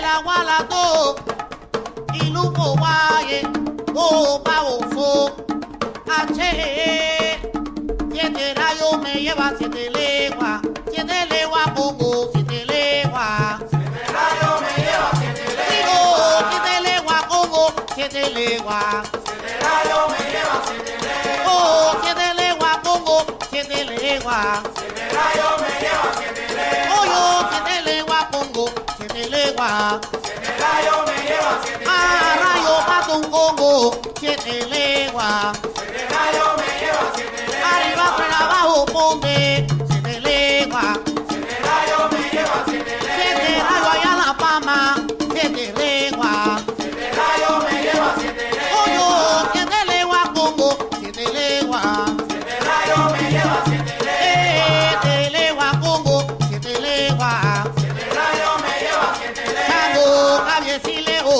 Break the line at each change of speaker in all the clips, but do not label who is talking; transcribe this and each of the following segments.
la guala to, y lupo guaye, oh pavo so, H, 7 rayos me lleva 7 leguas, 7 leguas pongo 7 leguas.
7 rayos me lleva 7 leguas.
Digo, 7 leguas pongo 7 leguas.
7 rayos me lleva 7 leguas.
Oh, 7 leguas pongo 7 leguas.
7 rayos me lleva 7 leguas.
Oh, yo 7 leguas pongo 7 leguas.
7 rayos me lleva 7 leguas.
Ah, rayo pato un congo 7 leguas.
7 rayos me lleva 7 leguas.
Arriba para abajo ponte 7 leguas.
7 rayos me lleva 7 leguas.
7 rayos allá en la palma 7 leguas.
7 rayos me lleva 7 leguas.
Oh, yo 7 leguas pongo 7 leguas.
7 rayos me lleva 7 leguas.
7 leguas pongo 7 leguas.
7 rayos me lleva 7 leguas.
Chango, cabiecileo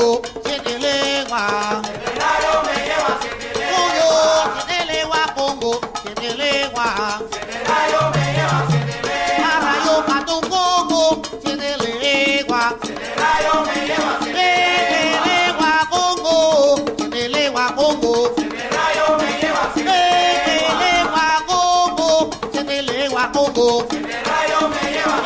7 leguas.
7 rayos me lleva 7 leguas.
Oh, yo 7 leguas pongo 7 leguas.
7 rayos me lleva 7 leguas.
A rayo pato un congo 7 leguas.
7 rayos me lleva 7
7 leguas pongo 7 leguas pongo.
7 rayos me lleva 7
7 leguas pongo 7 leguas pongo.
7 rayos me lleva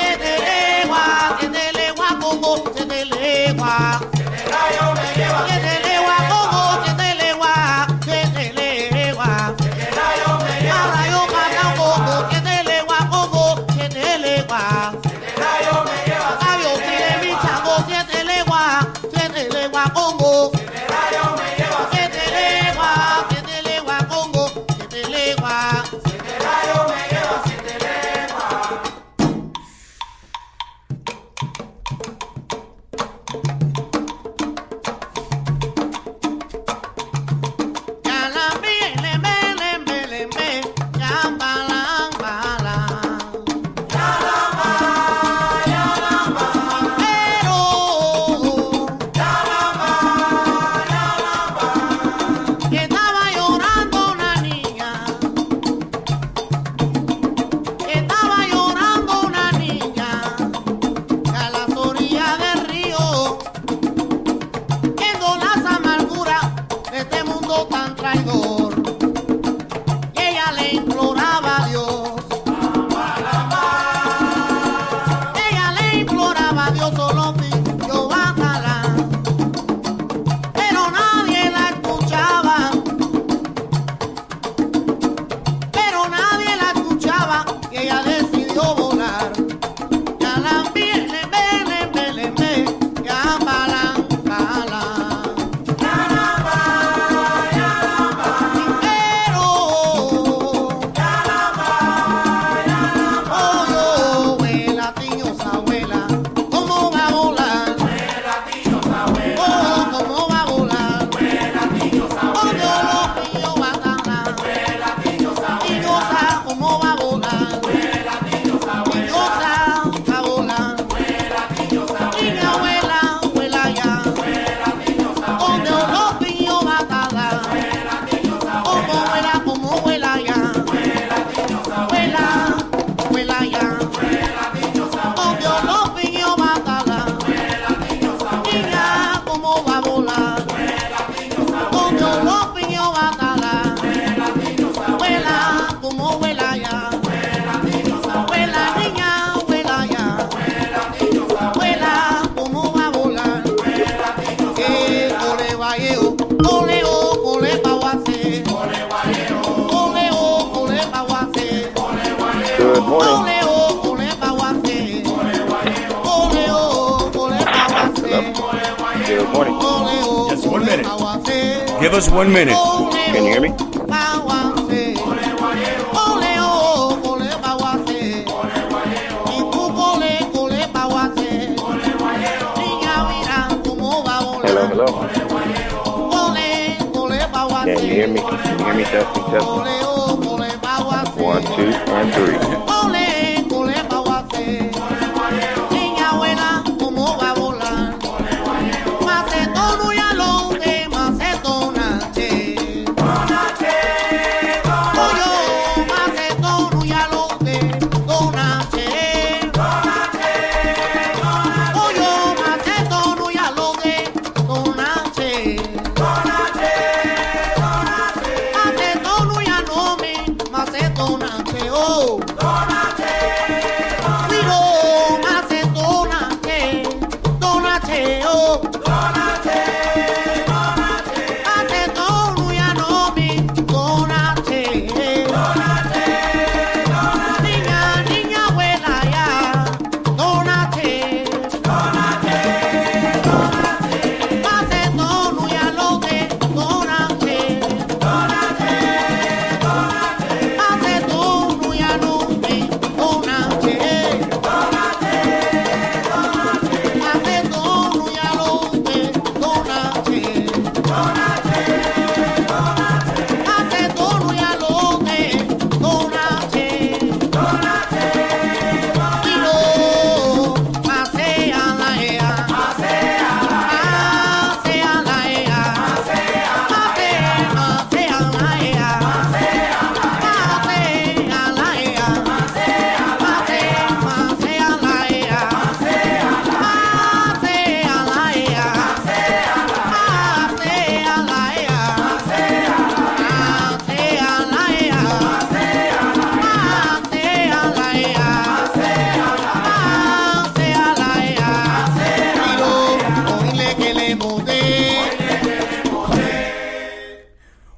7 leguas pongo 7 leguas.
7 rayos me lleva
7 leguas pongo 7 leguas. 7 leguas.
7 rayos me
A
lleva
rayo pato un congo 7 leguas pongo 7 leguas.
7 rayos me lleva
Cabio si le mi chango 7 leguas. 7 leguas pongo.
7 rayos me lleva
7 leguas. 7 leguas pongo 7 leguas.
7 rayos me lleva 7 leguas.
Ya la me, ya balan, balan. Pero que estaba llorando una niña, que estaba llorando una niña, que a las orillas del río, viendo las amarguras de este mundo tan traidor, y ella le imploraba a Dios, ella le imploraba a Dios, solo yo bájala, pero nadie la escuchaba, y ella decidió volar. Ya la ya balan, balan. Pero, oh, yo, abuela, tiñosa abuela, ¿cómo va a volar? Oh, ¿cómo va a volar? Oh, Dios, lo mío va a ganar. Tiñosa, ¿cómo va a volar? Tiñosa, va a volar. Niña, abuela, abuela ya. Oh, Dios, lo mío va a ganar. Como vuela ya. Vuela, vuela ya. Oh, Dios, lo mío va a ganar. Niña, ¿cómo va a volar? Oh, Dios, lo mío va a ganar. Vuela, como vuela ya. Vuela, niña, vuela ya. Vuela, como va a volar. Ole, valleo, ole, ole, baguase. Ole, ole, baguase.
Good morning.
Ole, ole, baguase. Ole, ole, baguase.
Good morning.
Ole,
Just 1 minute.
baguase.
Give us 1 minute.
Can you hear me?
Baguase. Ole, ole, baguase. Y tú, ole, baguase. Niña, mira cómo va a
Hello,
volar.
hello.
Ole, baguase.
Can you hear me? Can you hear me? Testing, testing.
Ole, baguase.
1, 2, and 3.
Ole, baguase. Niña, abuela, cómo va a volar. Macetón, ya lo de macetón, che. Oyo, macetón, ya lo de donache. Oyo, macetón,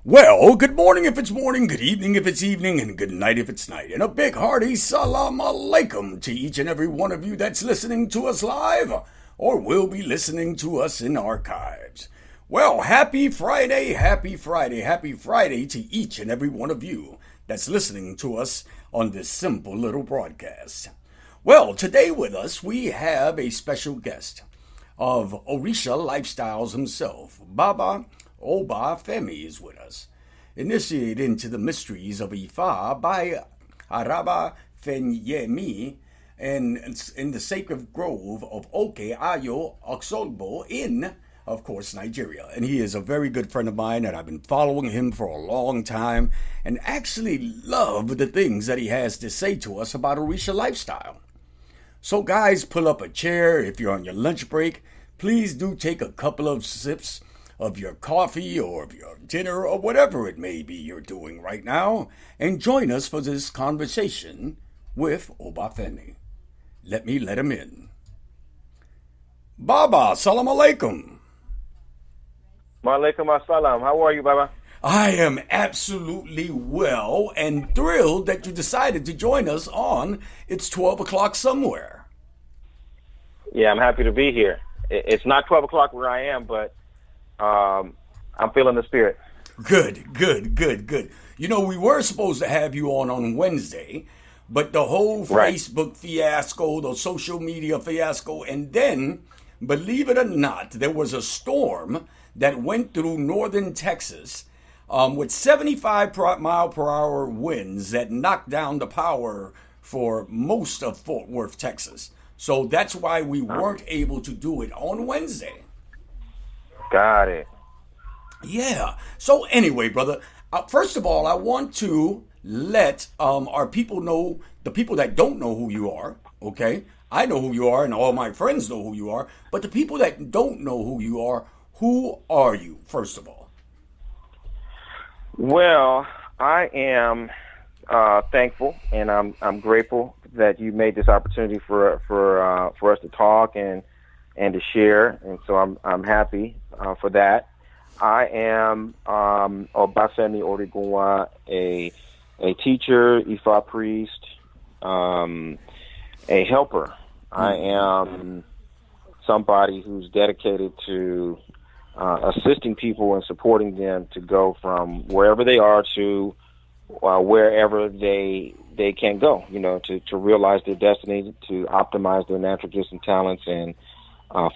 Well, good morning if it's morning, good evening if it's evening, and good night if it's night. And a big hearty salam alaikum to each and every one of you that's listening to us live or will be listening to us in archives. Well, happy Friday, happy Friday, happy Friday to each and every one of you that's listening to us on this simple little broadcast. Well, today with us we have a special guest of Orisa Lifestyles himself. Baba Obafemi is with us. Initiated into the mysteries of Ifa by Baba Obafemi in the sacred grove of Oclock in, of course, Nigeria. And he is a very good friend of mine, and I've been following him for a long time and actually love the things that he has to say to us about Orisa lifestyle. So guys, pull up a chair. If you're on your lunch break, please do take a couple of sips of your coffee or of your dinner or whatever it may be you're doing right now, and join us for this conversation with Obafemi. Let me let him in. Baba, salam alaikum.
Walaikum assalam. How are you, Baba?
I am absolutely well and thrilled that you decided to join us on It's 12 O'Clock Somewhere.
Yeah, I'm happy to be here. It's not 12 o'clock where I am, but I'm feeling the spirit.
Good. You know, we were supposed to have you on Wednesday, but the whole Facebook fiasco, the social media fiasco, and then, believe it or not, there was a storm that went through northern Texas with 75 mile per hour winds that knocked down the power for most of Fort Worth, Texas. So that's why we weren't able to do it on Wednesday.
Got it.
Yeah. So anyway, brother, first of all, I want to let our people know, the people that don't know who you are, okay? I know who you are and all my friends know who you are, but the people that don't know who are you, first of all?
Well, I am thankful and I'm grateful that you made this opportunity for us to talk and to share, and so I'm happy for that. I am Obafemi Origunwa, a teacher, Ifa priest, a helper. I am somebody who's dedicated to assisting people and supporting them to go from wherever they are to wherever they can go, you know, to realize their destiny, to optimize their natural gifts and talents, and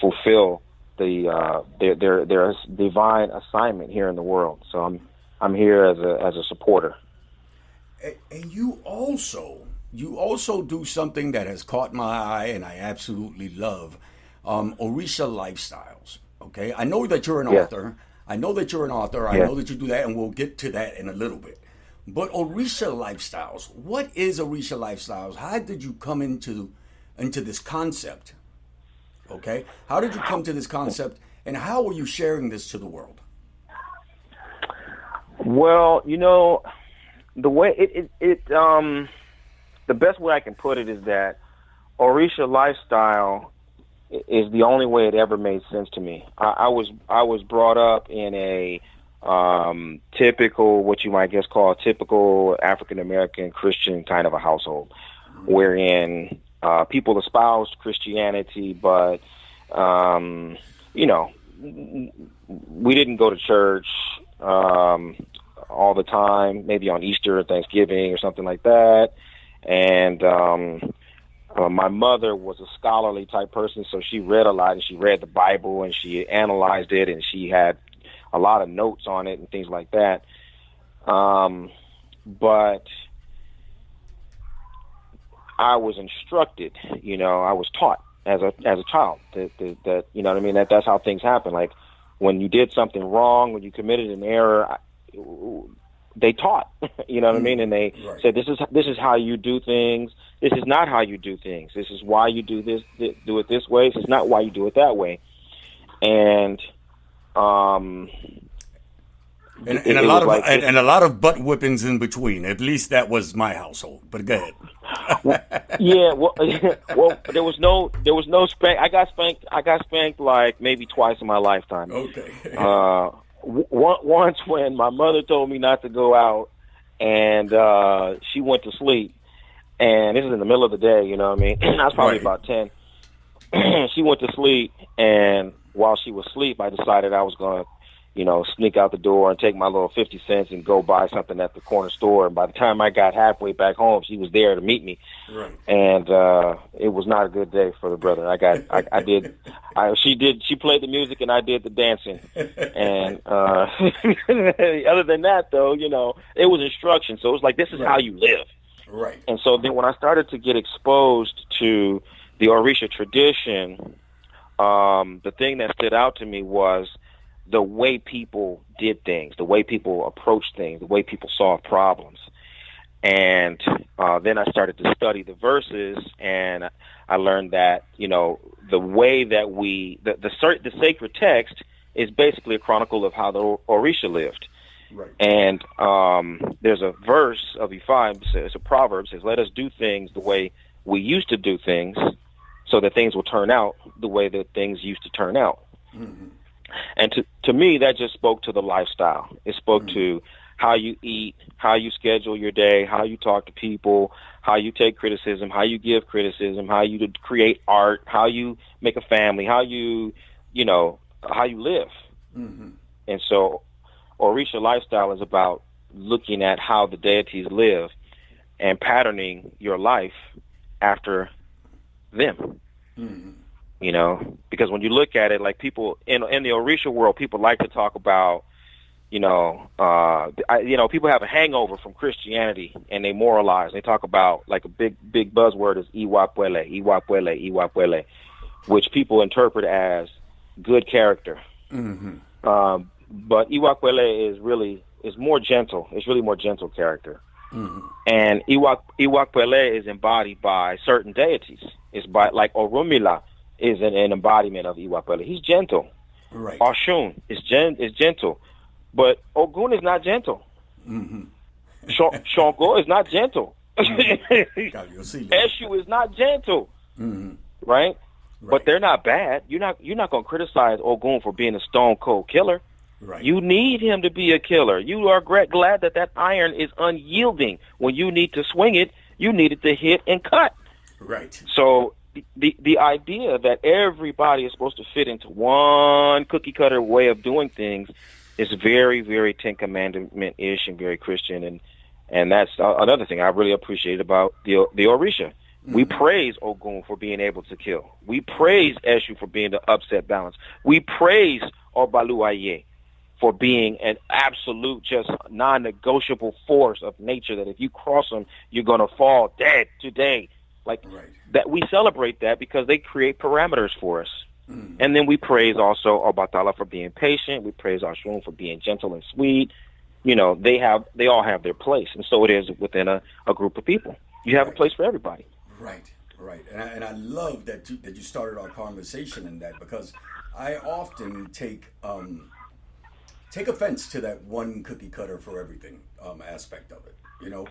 fulfill their divine assignment here in the world. So I'm here as a supporter.
And you also do something that has caught my eye, and I absolutely love, Orisa Lifestyles. Okay, I know that you're an author. I know that you do that, and we'll get to that in a little bit. But Orisa Lifestyles, what is Orisa Lifestyles? How did you come into this concept? Okay, how did you come to this concept, and how are you sharing this to the world?
Well, you know, the way the best way I can put it is that Orisa Lifestyle is the only way it ever made sense to me. I was brought up in a typical, what you might guess call a typical African American Christian kind of a household, wherein people espoused Christianity, but you know, we didn't go to church all the time. Maybe on Easter or Thanksgiving or something like that, and my mother was a scholarly type person, so she read a lot, and she read the Bible, and she analyzed it, and she had a lot of notes on it and things like that. But I was instructed, you know, I was taught as a child that you know what I mean, that's how things happen. Like when you did something wrong, when you committed an error, they taught, you know what I mean, and they said this is how you do things. This is not how you do things. This is why you do this. Do it this way. This is not why you do it that way. And
a lot of butt whippings in between. At least that was my household. But go ahead.
Yeah, well, there was no spank. I got spanked like maybe twice in my lifetime.
Okay.
Once when my mother told me not to go out, and she went to sleep, and this is in the middle of the day, you know what I mean? I was probably about 10. She went to sleep, and while she was asleep, I decided I was going to, you know, sneak out the door and take my little 50 cents and go buy something at the corner store. And by the time I got halfway back home, she was there to meet me. Right. And it was not a good day for the brother. She played the music and I did the dancing. And other than that, though, you know, it was instruction. So it was like, this is how you live.
Right.
And so then when I started to get exposed to the Orisha tradition, the thing that stood out to me was the way people did things, the way people approached things, the way people solved problems. And then I started to study the verses, and I learned that, you know, the way that the sacred text is basically a chronicle of how the Orisha lived. Right. And there's a verse of Ifa, it's a proverb, says, let us do things the way we used to do things so that things will turn out the way that things used to turn out. Mm-hmm. And to me, that just spoke to the lifestyle. It spoke to how you eat, how you schedule your day, how you talk to people, how you take criticism, how you give criticism, how you create art, how you make a family, how you live. Mm-hmm. And so Orisa Lifestyle is about looking at how the deities live and patterning your life after them. Mm-hmm. You know, because when you look at it, like people in the Orisha world, people like to talk about, people have a hangover from Christianity and they moralize. They talk about, like, a big buzzword is Iwapwele, which people interpret as good character. Mm-hmm. But Iwapwele is more gentle. It's really more gentle character. Mm-hmm. And Iwapwele is embodied by certain deities. It's by, like, Orumila is an embodiment of Iwapwele. He's gentle. Right. Oshun is gentle. But Ogun is not gentle. Mm-hmm. Shonko is not gentle. Eshu is not gentle. Mm-hmm. Right? But they're not bad. You're not going to criticize Ogun for being a stone cold killer. Right. You need him to be a killer. You are glad that iron is unyielding. When you need to swing it, you need it to hit and cut. Right. So the idea that everybody is supposed to fit into one cookie cutter way of doing things is very, very Ten Commandment-ish and very Christian, and that's another thing I really appreciate about the Orisha. Mm-hmm. We praise Ogun for being able to kill. We praise Eshu for being the upset balance. We praise Obaluaye for being an absolute, just non-negotiable force of nature that if you cross them, you're going to fall dead today. That we celebrate that because they create parameters for us. Mm. And then we praise also Obatala for being patient. We praise Ashun for being gentle and sweet. You know, they all have their place, and so it is within a group of people. You have a place for everybody.
Right. And I love that you started our conversation in that, because I often take offense to that one cookie cutter for everything aspect of it. You know,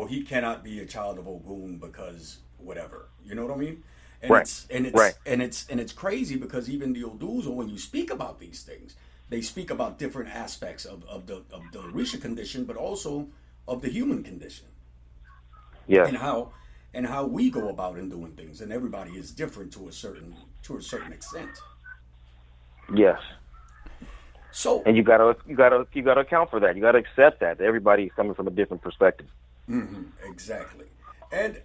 he cannot be a child of Ogun because whatever. You know what I mean? And
Right. Right.
it's crazy because even the Oduzo, when you speak about these things, they speak about different aspects of the Orisha condition, but also of the human condition.
Yes.
And how we go about in doing things, and everybody is different to a certain extent.
Yes.
So,
And you gotta account for that. You gotta accept that everybody's coming from a different perspective.
exactly, and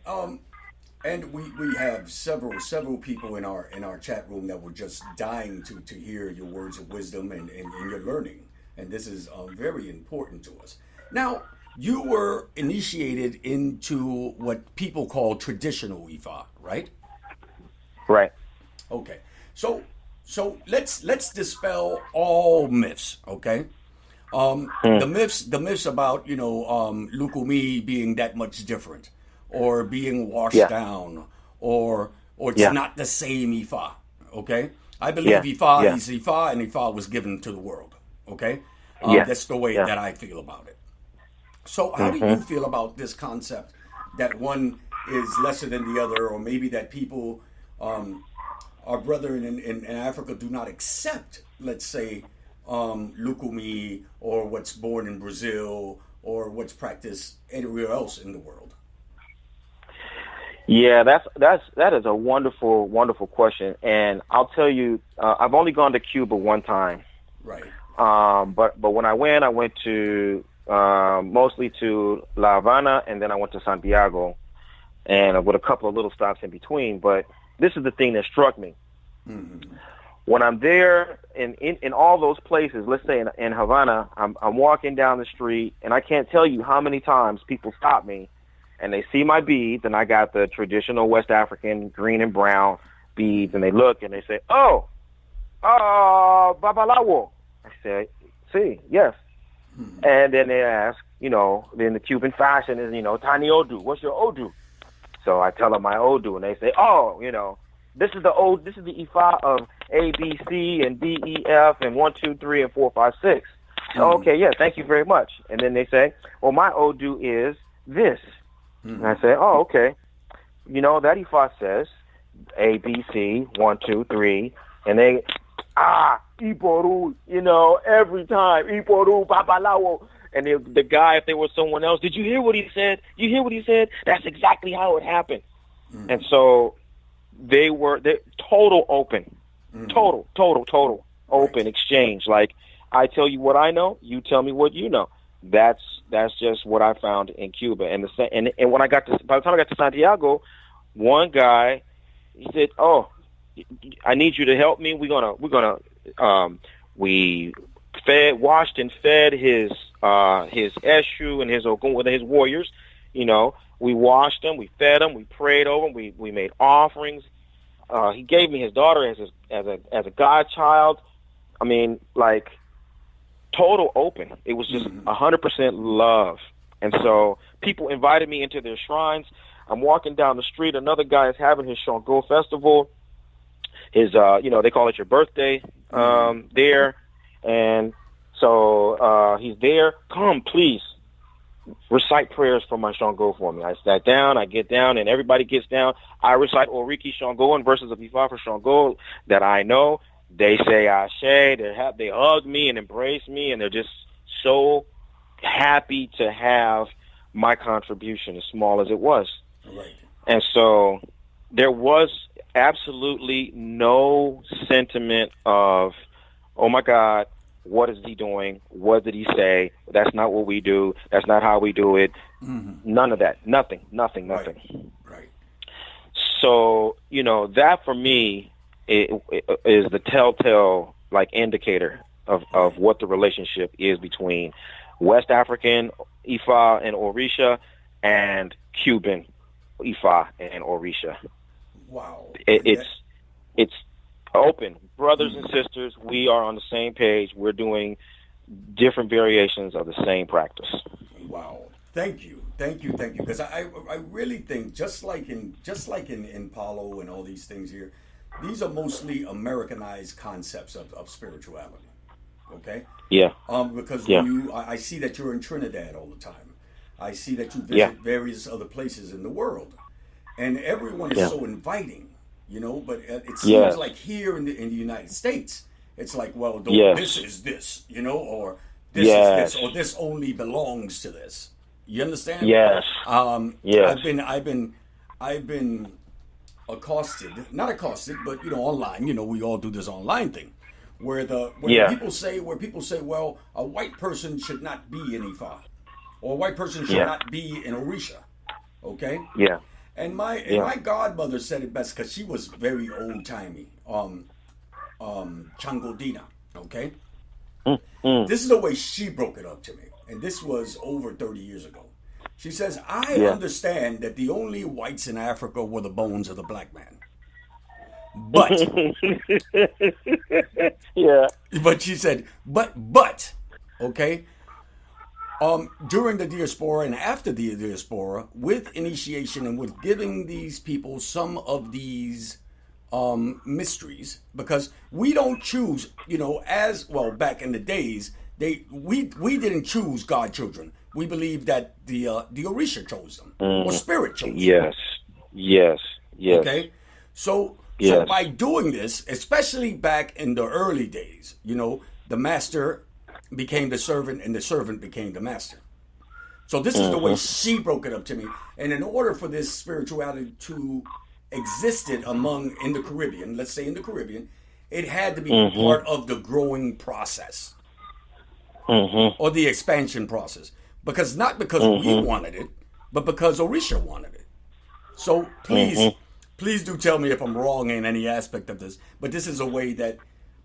we have several people in our chat room that were just dying to hear your words of wisdom and your learning, and this is very important to us. Now, you were initiated into what people call traditional Ifa, right?
Right.
Okay. So let's dispel all myths, okay? The myths about Lukumi being that much different, or being washed down, or it's not the same Ifa, okay? I believe Ifa is Ifa, and Ifa was given to the world, okay? That's the way that I feel about it. So how do you feel about this concept that one is lesser than the other, or maybe that people, our brethren in Africa, do not accept, let's say, Lukumi, or what's born in Brazil, or what's practiced anywhere else in the world?
Yeah, that is a wonderful, wonderful question, and I'll tell you, I've only gone to Cuba one time.
Right.
But when I went to mostly to La Habana, and then I went to Santiago, and with a couple of little stops in between. But this is the thing that struck me. When I'm there in all those places, let's say in Havana, I'm walking down the street, and I can't tell you how many times people stop me, and they see my beads, and I got the traditional West African green and brown beads, and they look and they say, "Oh, Babalawo." I say, "See, yes." And then they ask, then the Cuban fashion is, Tani Odu, what's your Odu? So I tell them my Odu, and they say, "Oh, this is the Ifa of A, B, C, and D, E, F, and 1, 2, 3, and 4, 5, 6. So, okay, yeah, thank you very much. And then they say, "Well, my Odu is this." And I say, "Oh, okay. That Ifa says A, B, C, 1, 2, 3, and they, Iporu, every time, Iporu, Babalawo." And the guy, if they were someone else, "Did you hear what he said? You hear what he said? That's exactly how it happened." And so they total open, total open exchange. Like, I tell you what I know, you tell me what you know. That's just what I found in Cuba. And when by the time I got to Santiago, one guy, he said, "Oh, I need you to help me. We washed and fed his Eshu and his Ogun with his warriors. We washed them, we fed them, we prayed over them, we made offerings. He gave me his daughter as a godchild. I mean, like, total open. It was just 100% love. And so people invited me into their shrines. I'm walking down the street. Another guy is having his Shango festival. His, they call it your birthday there. And so he's there. "Come, please, recite prayers for my Shango for me." I sat down, I get down, and everybody gets down. I recite Oriki Shango and verses of Ifa for Shango that I know. They say Ashe. They hug me and embrace me, and they're just so happy to have my contribution, as small as it was.
Right.
And so there was absolutely no sentiment of, "Oh my God, what is he doing? What did he say? That's not what we do. That's not how we do it." None of that. Nothing.
Right.
So, that for me is the telltale, like, indicator of what the relationship is between West African Ifa and Orisha and Cuban Ifa and Orisha.
Wow.
It's open. Brothers and sisters, we are on the same page. We're doing different variations of the same practice.
Wow. Thank you. Because I really think, just like in Palo and all these things here, these are mostly Americanized concepts of spirituality. Okay?
Yeah.
Because I see that you're in Trinidad all the time. I see that you visit various other places in the world. And everyone is so inviting. you know. But it seems
Yes.
like here in the United States, it's like, well,
Yes.
this is this, you know, or this is
Yes.
this, or this only belongs to this. You understand?
Yes. Yes.
I've been accosted, not accosted, but you know, online. You know, we all do this online thing, where
Yeah.
people say, well, a white person should not be an Ifa, or a white person should
Yeah.
not be an Orisha. Okay.
Yeah.
And my godmother said it best because she was very old timey. Changodina. Okay. This is the way she broke it up to me, and this was over 30 years ago. She says, I
Yeah.
understand that the only whites in Africa were the bones of the black man. But,
Yeah.
but she said, but, okay, during the diaspora and after the diaspora, with initiation and with giving these people some of these mysteries, because we don't choose, you know, as well back in the days, we didn't choose godchildren. We believe that the Orisha chose them, or spirit chose them.
Yes. Yes. Yes.
Okay, so
Yes.
by doing this, especially back in the early days, you know, the master became the servant, and the servant became the master. So this is the way she broke it up to me. And in order for this spirituality to existed in the Caribbean, let's say in the Caribbean, it had to be part of the growing process or the expansion process. Not because we wanted it, but because Orisha wanted it. So please do tell me if I'm wrong in any aspect of this, but this is a way that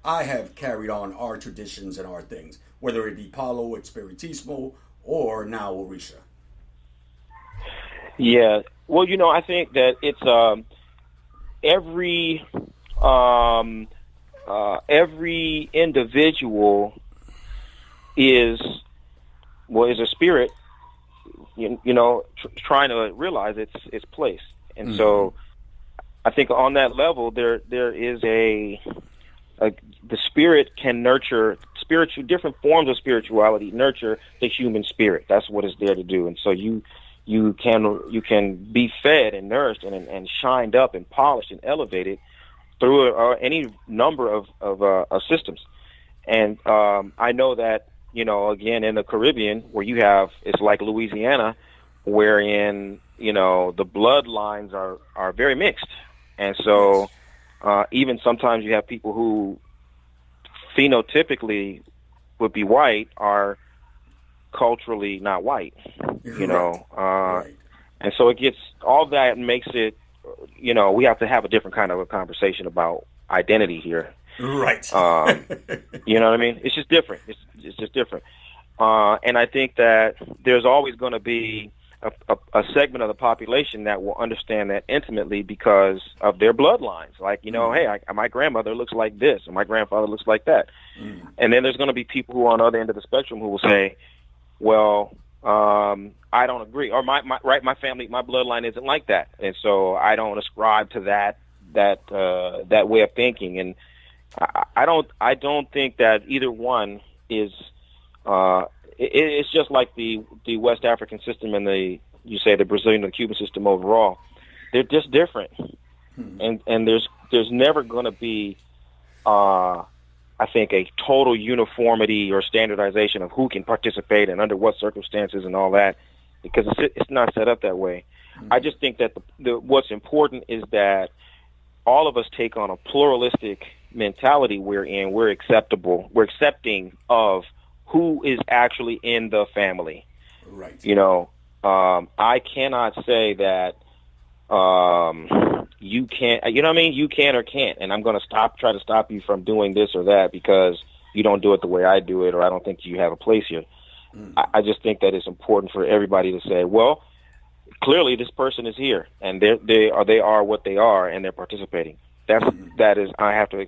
I have carried on our traditions and our things, whether it be Palo, Espiritismo, or now Orisha.
Yeah. Well, you know, I think that it's every individual is a spirit, you know, trying to realize its place, and so I think on that level there is the spirit can nurture different forms of spirituality nurture the human spirit. That's what it's there to do, and so you can be fed and nourished and shined up and polished and elevated through any number of systems. And I know that, you know, again, in the Caribbean, where it's like Louisiana, wherein, you know, the bloodlines are very mixed. And so even sometimes you have people who phenotypically would be white are culturally not white, you know.
Right.
And so it gets, all that makes it, you know, we have to have a different kind of a conversation about identity here.
Right.
You know what I mean? It's just different. It's just different. And I think that there's always going to be a segment of the population that will understand that intimately because of their bloodlines. Like, you know, hey, my grandmother looks like this, and my grandfather looks like that. And then there's going to be people who are on the other end of the spectrum who will say, well, I don't agree, or my family, my bloodline isn't like that, and so I don't ascribe to that way of thinking. And I don't think that either one is. It's just like the West African system and the Brazilian and the Cuban system overall. They're just different, and there's never going to be, I think, a total uniformity or standardization of who can participate and under what circumstances and all that, because it's not set up that way. I just think that what's important is that all of us take on a pluralistic mentality wherein we're accepting of who is actually in the family.
Right.
You know, I cannot say that you can't, you know what I mean? You can or can't, and I'm going to try to stop you from doing this or that because you don't do it the way I do it, or I don't think you have a place here. I just think that it's important for everybody to say, well, clearly this person is here, and they are what they are, and they're participating. That is, I have to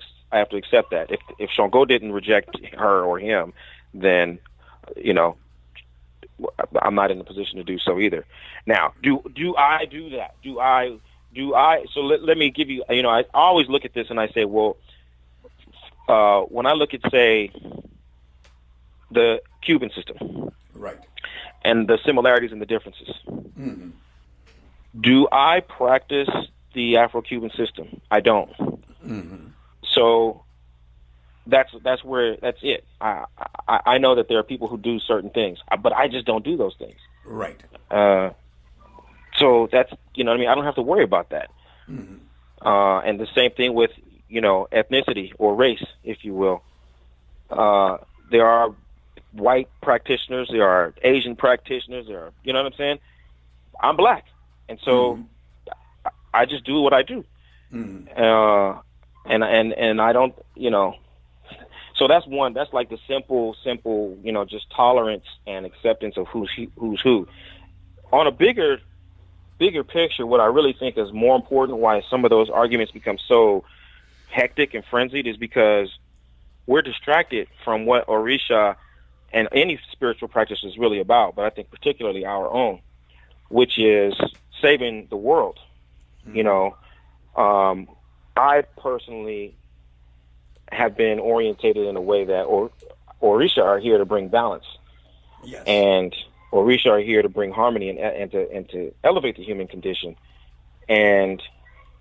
accept that. If Shango didn't reject her or him, then, you know, I'm not in a position to do so either. Now, do I do that? Do I? So let me give you. You know, I always look at this and I say, well, when I look at, say, the Cuban system,
right,
and the similarities and the differences, do I practice the Afro-Cuban system. I don't.
Mm-hmm.
So that's it. I know that there are people who do certain things, but I just don't do those things.
Right.
So that's, you know what I mean? I don't have to worry about that.
Mm-hmm.
And the same thing with, ethnicity or race, if you will. There are white practitioners, there are Asian practitioners, there are, you know what I'm saying? I'm black. And so I just do what I do.
Mm-hmm.
And I don't, so that's one, that's like the simple, just tolerance and acceptance of who's who. On a bigger picture, what I really think is more important, why some of those arguments become so hectic and frenzied, is because we're distracted from what Orisha and any spiritual practice is really about, but I think particularly our own, which is saving the world.
Mm-hmm.
I personally have been orientated in a way that Orisha are here to bring balance.
Yes.
And Orisha are here to bring harmony and to elevate the human condition. And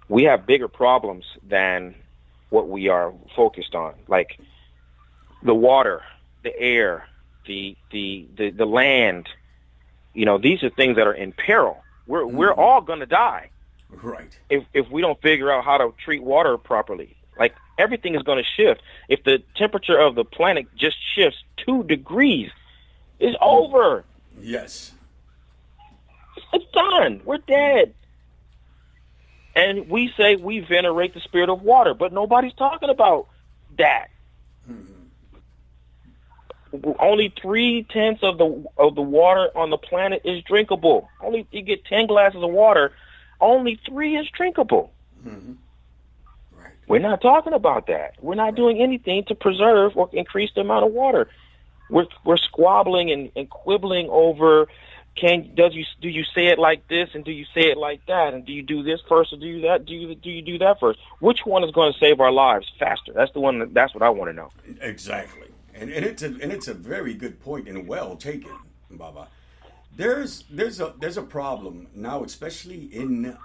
we have bigger problems than what we are focused on, like the water, the air, the land. These are things that are in peril. We're all going to die.
Right.
If we don't figure out how to treat water properly. Like, everything is going to shift. If the temperature of the planet just shifts 2 degrees, it's over.
Yes.
It's done. We're dead. And we say we venerate the spirit of water, but nobody's talking about that.
Mm-hmm.
Only 3/10 of the water on the planet is drinkable. Only you get 10 glasses of water, only 3 is drinkable.
Mm-hmm. Right.
We're not talking about that. We're not doing anything to preserve or increase the amount of water. We're squabbling and quibbling over do you say it like this and do you say it like that, and do you do this first or do you that do you do that first? Which one is going to save our lives faster? That's the one. That's what I want to know.
Exactly, and it's a very good point and well taken, Baba. There's a problem now, especially in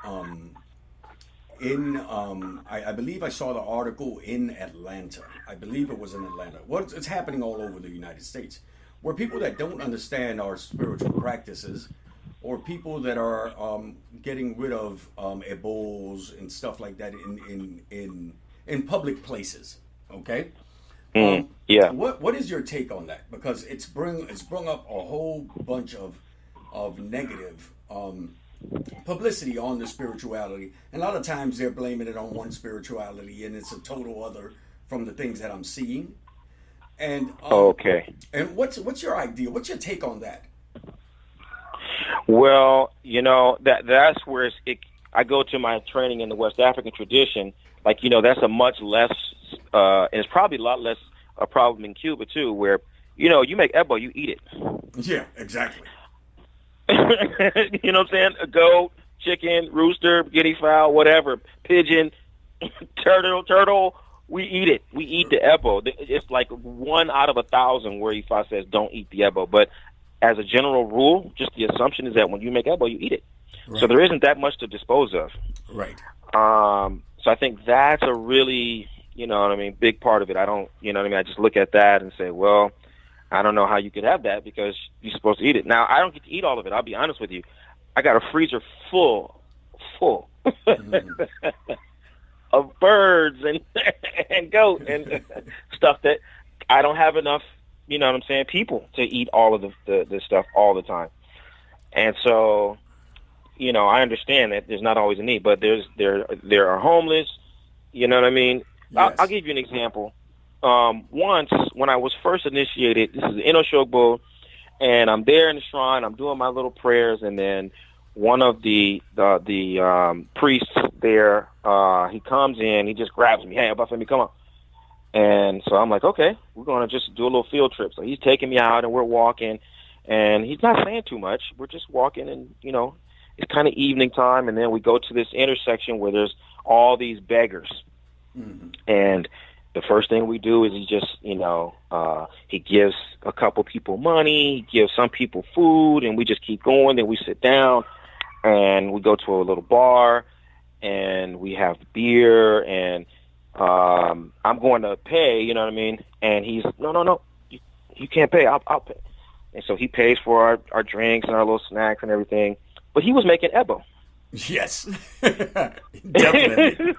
I believe I saw the article in Atlanta. I believe it was in Atlanta. It's happening all over the United States, where people that don't understand our spiritual practices, or people that are getting rid of ebols and stuff like that in public places. Okay.
Yeah.
What is your take on that? Because it's brung up a whole bunch of negative publicity on the spirituality, and a lot of times they're blaming it on one spirituality, and it's a total other from the things that I'm seeing. And
okay.
And what's your idea? What's your take on that?
Well, that's where I go to my training in the West African tradition. Like, that's a much less, and it's probably a lot less a problem in Cuba too, where you make ebo, you eat it.
Yeah, exactly.
You know what I'm saying? A goat, chicken, rooster, guinea fowl, whatever, pigeon, turtle. We eat it. We eat the ebo. It's like 1 out of 1,000 where Ifa says don't eat the ebo. But as a general rule, just the assumption is that when you make ebo, you eat it. Right. So there isn't that much to dispose of.
Right.
So I think that's a really, big part of it. I don't, I just look at that and say, well, I don't know how you could have that because you're supposed to eat it. Now, I don't get to eat all of it. I'll be honest with you. I got a freezer full of birds and goat and stuff that I don't have enough, people to eat all of the stuff all the time. And so, I understand that there's not always a need, but there are homeless, you know what I mean? Yes. I'll give you an example. Once when I was first initiated, this is in Oshogbo, and I'm there in the shrine, I'm doing my little prayers, and then one of the priests there, he comes in, he just grabs me, hey, Obafemi, come on. And so I'm like, okay, we're going to just do a little field trip. So he's taking me out, and we're walking, and he's not saying too much. We're just walking, and, it's kind of evening time, and then we go to this intersection where there's all these beggars. Mm-hmm. And the first thing we do is he just, he gives a couple people money, he gives some people food, and we just keep going. Then we sit down, and we go to a little bar, and we have beer, and I'm going to pay, you know what I mean? And he's, no, you can't pay, I'll pay. And so he pays for our drinks and our little snacks and everything. But he was making Ebo.
Yes, definitely.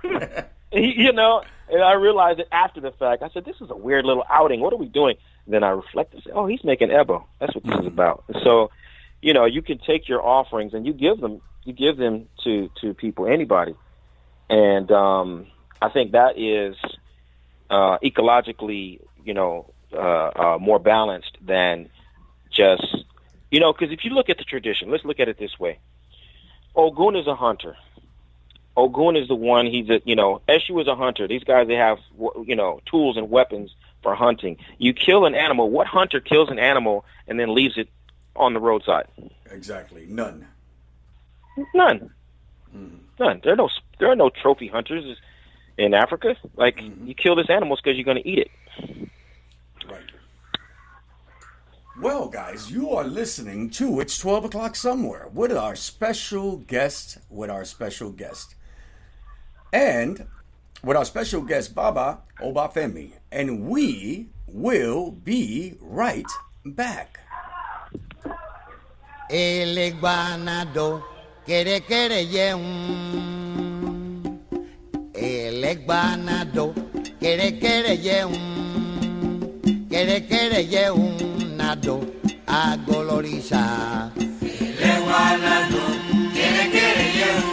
You know, and I realized it after the fact. I said, this is a weird little outing. What are we doing? Then I reflected and said, oh, he's making Ebo. That's what this is about. And so, you know, you can take your offerings and you give them to people, anybody. And I think that is ecologically, you know, more balanced than just, you know, because if you look at the tradition, let's look at it this way. Ogun is a hunter. Ogun is the one, Eshu is a hunter. These guys, they have, you know, tools and weapons for hunting. You kill an animal. What hunter kills an animal and then leaves it on the roadside?
Exactly. None.
None. There are no trophy hunters in Africa. Like, you kill this animal because you're going to eat it.
Right. Well, guys, you are listening to It's 12 O'Clock Somewhere with our special guest, And with our special guest, Baba Obafemi. And we will be right back.
El guanado quiere yeun. El guanado quiere yeun. Quiere yeun nado agoloriza.
El guanado quiere yeun.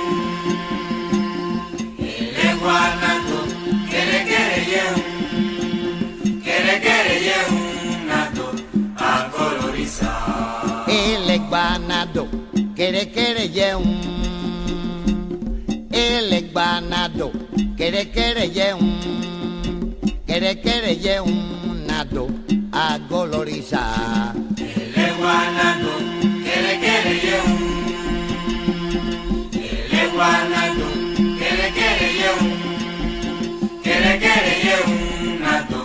El guanado quiere yeun. Quiere yeun nado agoloriza.
El guanado quiere yeun. El guanado quiere yeun. Quiere yeun nado agoloriza.
El guanado quiere yeun. El guanado quiere yeun. Quiere yeun nado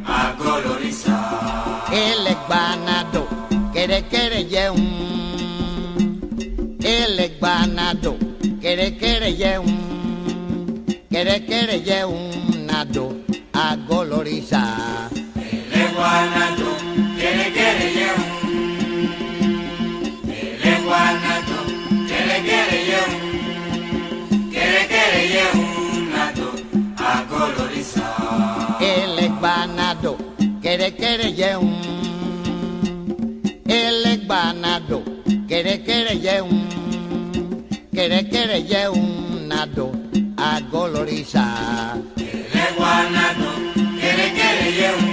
agoloriza.
El guanado quiere yeun. El guanado quiere yeun. Quiere yeun nado agoloriza.
El guanado quiere yeun. El guanado quiere yeun. Quiere yeun nado agoloriza.
El guanado quiere yeun. El guanado quiere yeun. Quiere yeun nado agoloriza.
El guanado quiere yeun.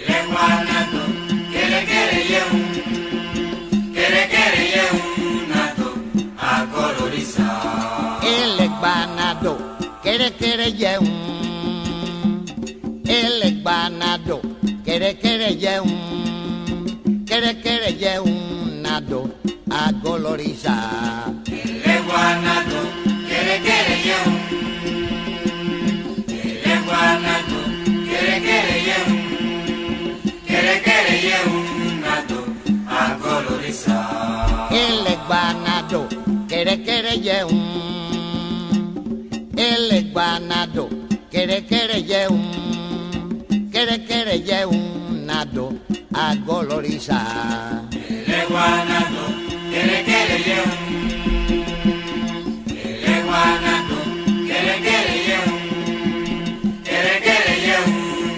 El guanado quiere yeun. Quiere yeun nado agoloriza.
El guanado quiere yeun. El guanado quiere yeun. Quiere yeun nado agoloriza.
El guanado quiere yeun. El guanado quiere yeun. Quiere yeun nado agoloriza.
El guanado quiere yeun. El guanado quiere yeun. Quiere yeun nado agoloriza.
El guanado quiere yeun. El guanado quiere yeun. Quiere yeun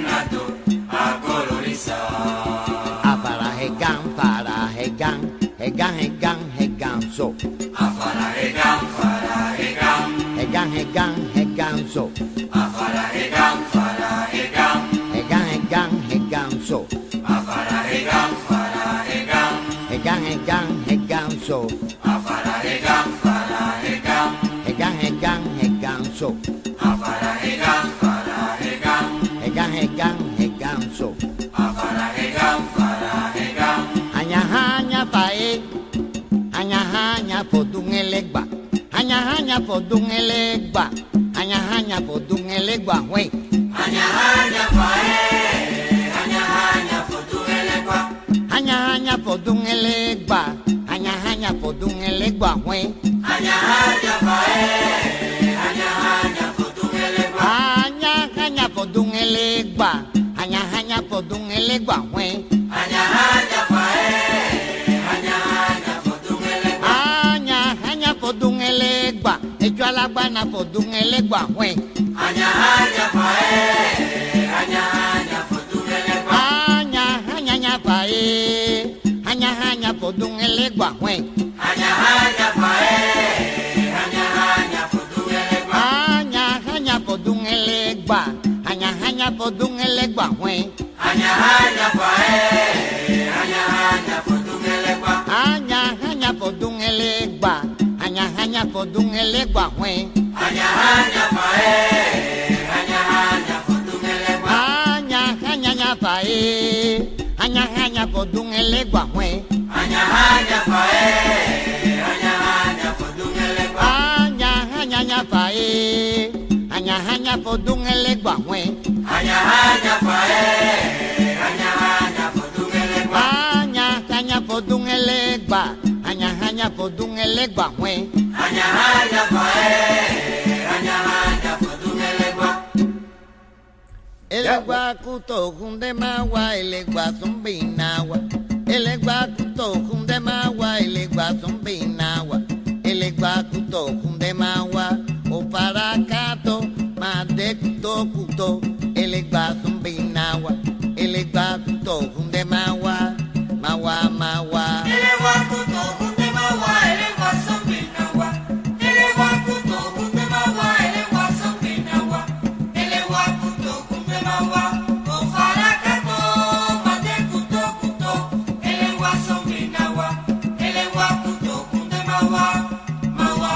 nado agoloriza.
Afarajegan, so.
Afarajegan,
so.
Afarajegan,
so.
Afarajegan,
so.
Afarajegan,
so.
Afarajegan,
so.
Afarajegan,
Hanya podung elegba. Hanya podung elegba. Hanya podung elegba. Wey.
Hanya fae. Hanya podung elegba.
Hanya podung elegba. Hanya podung elegba. Wey.
Aña aña fae, aña aña fotun elegua.
Aña podun elegua, aña podun elegua, güey.
Aña aña fae, aña fotun elegua.
Aña podun elegua, hecho a la guana podun elegua, güey.
Aña fae, aña fotun elegua.
Aña fae, aña podun elegua, güey.
Aña fae, aña fotun elegua.
Aña podun elegua, aña podun elegua, güey.
Aña fae, aña fotun elegua.
Aña podun elegua, aña podun elegua, güey.
Aña fae, aña fotun elegua.
Aña fae, aña podun elegua, güey.
Aña fae, aña fotun elegua.
Aña fae, aña podun elegua, güey.
Aña fae, aña fotun elegua.
Aña podun elegua, aña podun elegua, güey.
Aña fae, aña fotun elegua.
Elegua kuto hunde mawa, elegua zumbinawa. Elegua kuto hunde mawa, elegua zumbinawa. Elegua kuto hunde mawa, o parakato, made kuto. Elegua zumbinawa, elegua kuto hunde mawa, mawa.
Elegua kuto hunde mawa, elegua zumbinawa. Elegua kuto hunde mawa, elegua zumbinawa. Elegua kuto hunde mawa, o farakato, made kuto. Elegua zumbinawa, elegua kuto hunde mawa, mawa.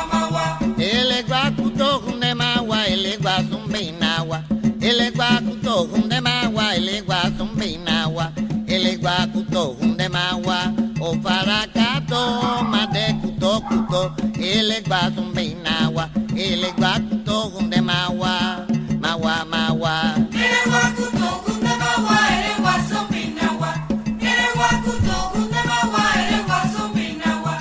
Elegua kuto hunde mawa, elegua zumbinawa. Elegua kuto hunde mawa, elegua zumbinawa. Elegua kuto hunde mawa, o farakato, made kuto. Elegua zumbinawa, elegua kuto hunde mawa, mawa.
Elegua kuto hunde mawa, elegua zumbinawa. Elegua kuto hunde mawa, elegua zumbinawa.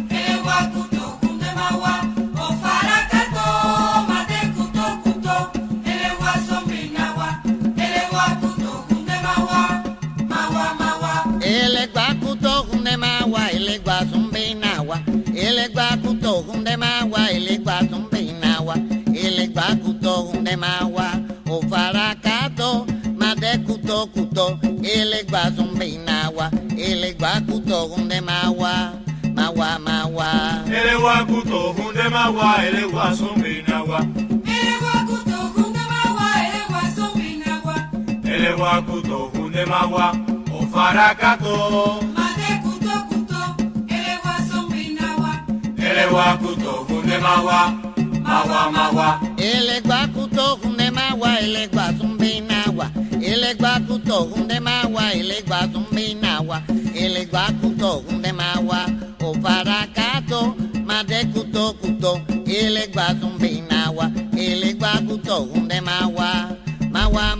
Elegua kuto hunde mawa, o farakato, made kuto. Elegua zumbinawa, elegua kuto hunde mawa, mawa.
Elegua kuto hunde mawa, elegua zumbinawa. Elegua kuto hunde mawa, elegua zumbinawa. Elegua kuto hunde mawa, o farakato, made kuto. Elegua zumbinawa, elegua kuto hunde mawa, mawa.
Elegua kuto hunde mawa, elegua zumbinawa.
Elegua kuto hunde mawa, elegua zumbinawa.
Elegua kuto hunde mawa, o farakato.
Made kuto, elegua zumbinawa.
Elegua kuto hunde mawa, mawa.
Elegua kuto hunde mawa, elegua zumbinawa. Elegua kuto hunde mawa, elegua zumbinawa. Elegua kuto hunde mawa, o farakato, made kuto. Elegua zumbinawa, elegua kuto hunde mawa, mawa.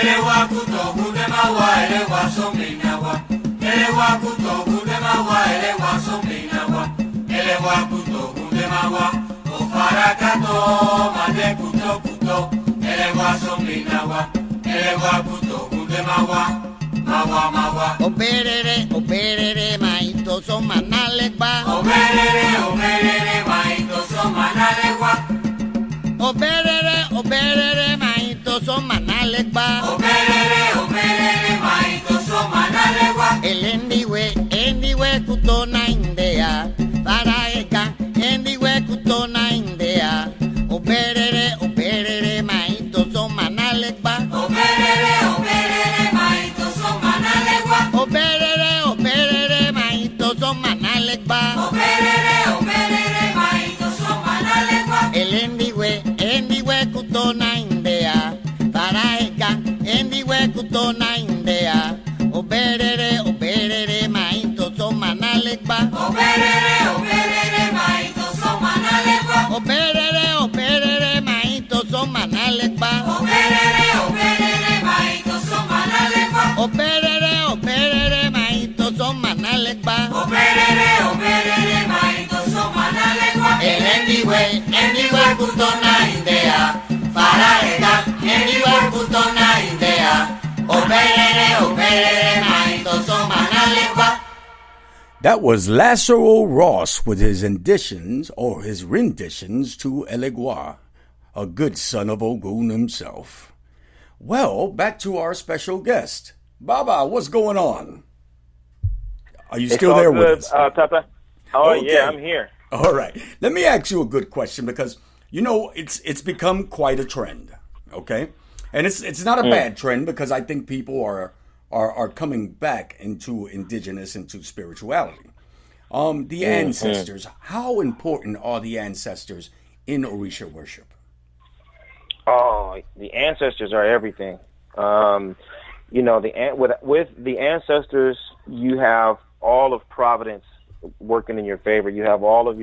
Elegua kuto hunde mawa, elegua zumbinawa. Elegua kuto hunde mawa, elegua zumbinawa. Elegua kuto hunde mawa, o farakato, made kuto. Elegua zumbinawa, elegua kuto hunde mawa, mawa.
Operere, maito son manalegba.
Oberere, maito son manalegua.
Operere, maito son manalegba.
Oberere, maito son manalegua.
El endiwe kutona indea. Para eka, endiwe kutona indea. Operere, maito son manalegba.
Oberere, maito son manalegua. anywhere kutona indea. Faraeda, anywhere kutona indea. Operere, maito somanalekwa.
That was Lazaro Ross with his renditions to Elegua, a good son of Ogun himself. Well, back to our special guest. Baba, what's going on? Are you still there with us?
Papa. Oh,
Okay.
yeah, I'm here.
All right. Let me ask you a good question because, it's become quite a trend, okay? And it's not a bad trend because I think people are coming back into indigenous, into spirituality. The ancestors, how important are the ancestors in Orisha worship?
Oh, the ancestors are everything. With the ancestors, you have all of Providence working in your favor. You have all of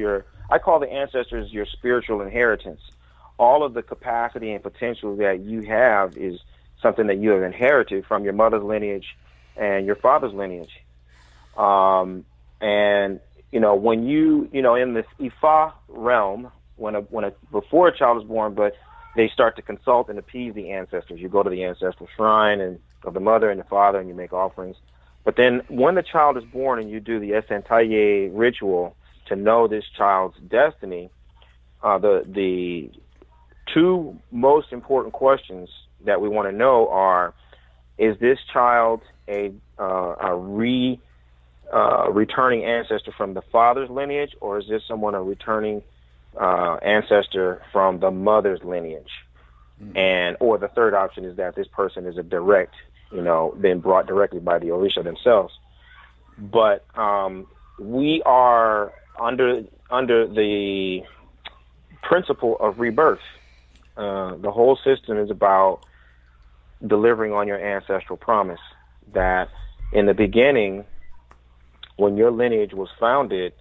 I call the ancestors your spiritual inheritance. All of the capacity and potential that you have is something that you have inherited from your mother's lineage and your father's lineage. When in this Ifa realm, before a child is born, but they start to consult and appease the ancestors. You go to the ancestral shrine of the mother and the father, and you make offerings. But then when the child is born and you do the Esentaye ritual to know this child's destiny, the two most important questions that we want to know are, is this child a returning ancestor from the father's lineage, or is this someone a returning ancestor from the mother's lineage? Or the third option is that this person is a direct, been brought directly by the Orisha themselves. But we are under the principle of rebirth. The whole system is about delivering on your ancestral promise that in the beginning, when your lineage was founded,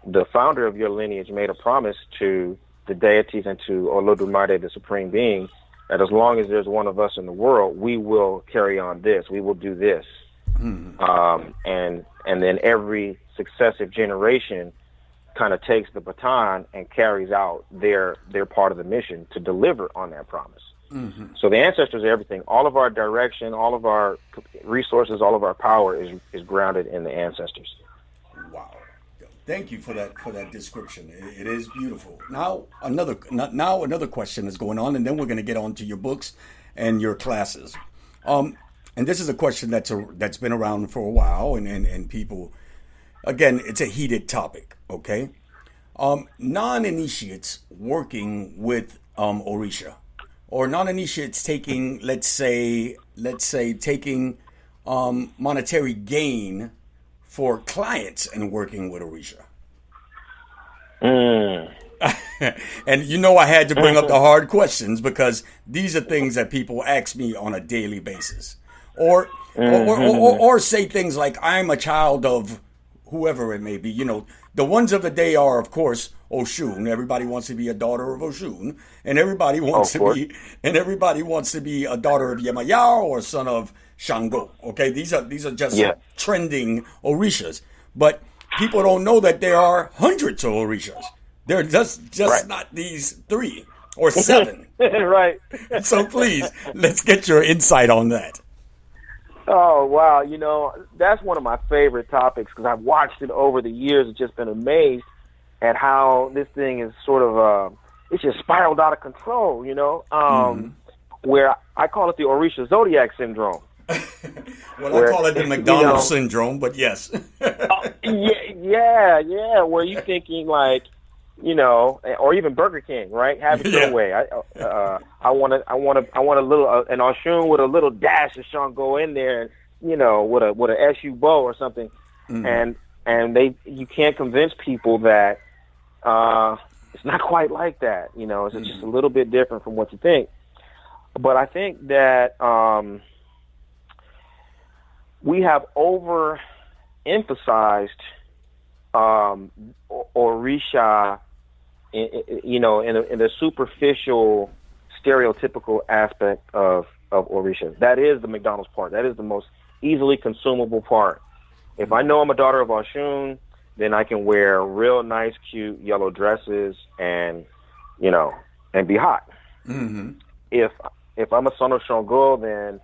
the founder of your lineage made a promise to the deities and to Olodumare, the Supreme Being, that as long as there's one of us in the world, we will carry on this, we will do this. And then every successive generation kind of takes the baton and carries out their part of the mission to deliver on that promise. So the ancestors are everything. All of our direction, all of our resources, all of our power is grounded in the ancestors.
Wow. Thank you for that description. It is beautiful. Now another question is going on, and then we're going to get on to your books and your classes. And this is a question that's been around for a while, and people, again, it's a heated topic. Okay, non-initiates working with Orisha, or non-initiates taking, let's say taking monetary gain for clients and working with Orisha. And I had to bring up the hard questions because these are things that people ask me on a daily basis, or say things like, I'm a child of whoever it may be. The ones of the day are, of course, Oshun. Everybody wants to be a daughter of Oshun, and everybody wants to be a daughter of Yemayao or son of Shango. Okay, these are just trending Orishas, but people don't know that there are hundreds of Orishas. They're just right. Not these 3 or 7.
Right.
So please, let's get your insight on that.
Oh, wow. That's one of my favorite topics because I've watched it over the years and just been amazed at how this thing is sort of, it's just spiraled out of control, where I call it the Orisha Zodiac Syndrome.
Well, I call it the McDonald's syndrome, but yes.
Yeah, where you thinking like, or even Burger King, right? Have it your way. I want a little an Oshun with a little dash of Shango in there, with a SU bow or something, and you can't convince people that it's not quite like that. It's just a little bit different from what you think. But I think that we have overemphasized Orisha, in the superficial, stereotypical aspect of Orisha. That is the McDonald's part. That is the most easily consumable part. If I know I'm a daughter of Oshun, then I can wear real nice, cute yellow dresses and, and be hot.
Mm-hmm.
If I'm a son of Shango, then,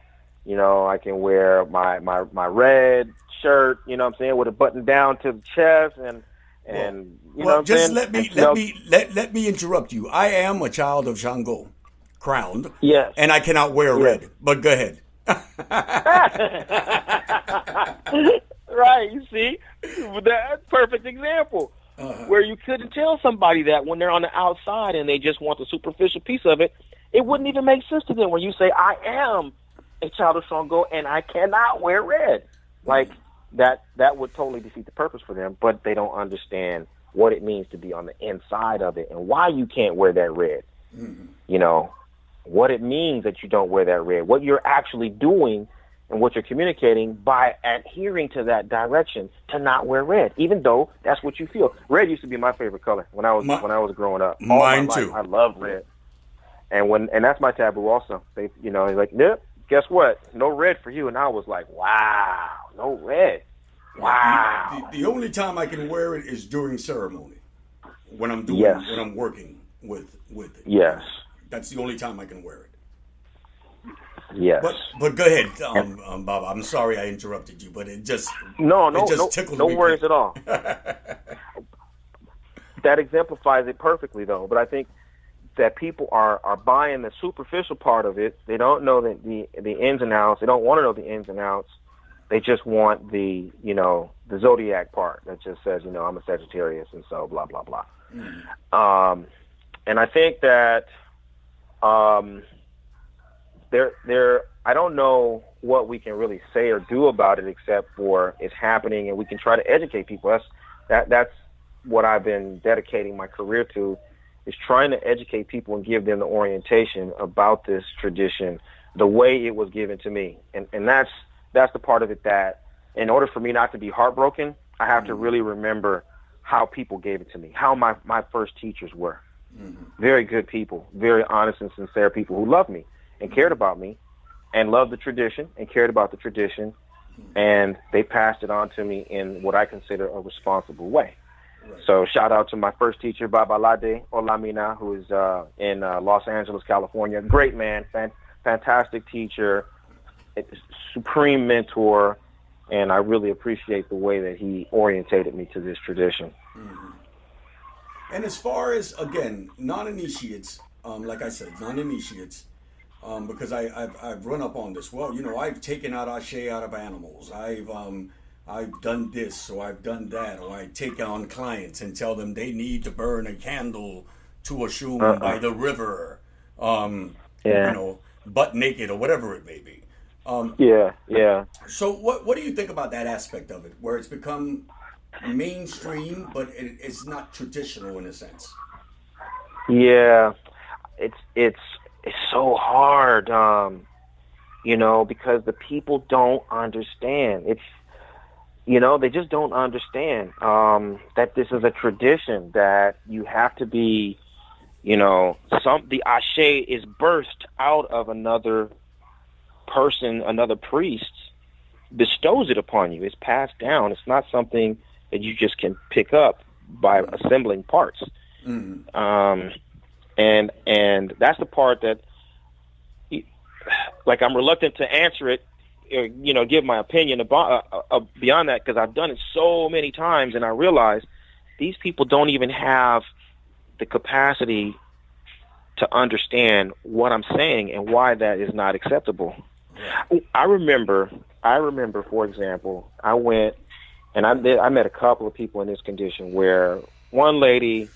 I can wear my red shirt, what I'm saying, with a button down to the chest and
well, just
let
let me interrupt you. I am a child of Shango, crowned.
Yes.
And I cannot wear red. But go ahead.
Right, you see, that's a perfect example where you couldn't tell somebody that when they're on the outside and they just want the superficial piece of it. It wouldn't even make sense to them when you say, I am a child of Shango and I cannot wear red. Like, that would totally defeat the purpose for them, but they don't understand what it means to be on the inside of it and why you can't wear that red. Mm-hmm. What it means that you don't wear that red, what you're actually doing and what you're communicating by adhering to that direction to not wear red, even though that's what you feel. Red used to be my favorite color when I was growing up.
Mine too.
I loved red. And that's my taboo also. They, like, nope, guess what? No red for you. And I was like, wow, no red. Wow.
The only time I can wear it is during ceremony, when I'm doing when I'm working with it.
Yes.
That's the only time I can wear it.
Yes.
But go ahead, Baba. I'm sorry I interrupted you, but it just tickled me.
No worries at all. That exemplifies it perfectly, though. But I think that people are buying the superficial part of it. They don't know the ins and outs. They don't want to know the ins and outs. They just want the zodiac part that just says, I'm a Sagittarius and so blah, blah, blah. Mm. And I think that I don't know what we can really say or do about it except for it's happening, and we can try to educate people. That's what I've been dedicating my career to, is trying to educate people and give them the orientation about this tradition, the way it was given to me. And that's the part of it that, in order for me not to be heartbroken, I have to really remember how people gave it to me, how my first teachers were. Mm-hmm. Very good people, very honest and sincere people who loved me and cared about me and loved the tradition and cared about the tradition. And they passed it on to me in what I consider a responsible way. Right. So shout out to my first teacher, Baba Olamina, who is in Los Angeles, California. Great man, fantastic teacher, supreme mentor, and I really appreciate the way that he orientated me to this tradition.
Mm-hmm. And as far as, again, non-initiates, like I said, non-initiates, because I've run up on this. Well, I've taken out Ashe out of animals. I've done this, or I've done that, or I take on clients and tell them they need to burn a candle to Oshun by the river, butt naked or whatever it may be.
Yeah.
So what do you think about that aspect of it, where it's become mainstream, but it's not traditional in a sense?
Yeah, it's so hard, because the people don't understand. They just don't understand that this is a tradition, that you have to be, the Ashe is burst out of another person, another priest bestows it upon you. It's passed down. It's not something that you just can pick up by assembling parts. Mm-hmm. And that's the part that, like, I'm reluctant to answer it, give my opinion about beyond that, because I've done it so many times, and I realize these people don't even have the capacity to understand what I'm saying and why that is not acceptable. I remember, for example, I went and I met a couple of people in this condition where one lady,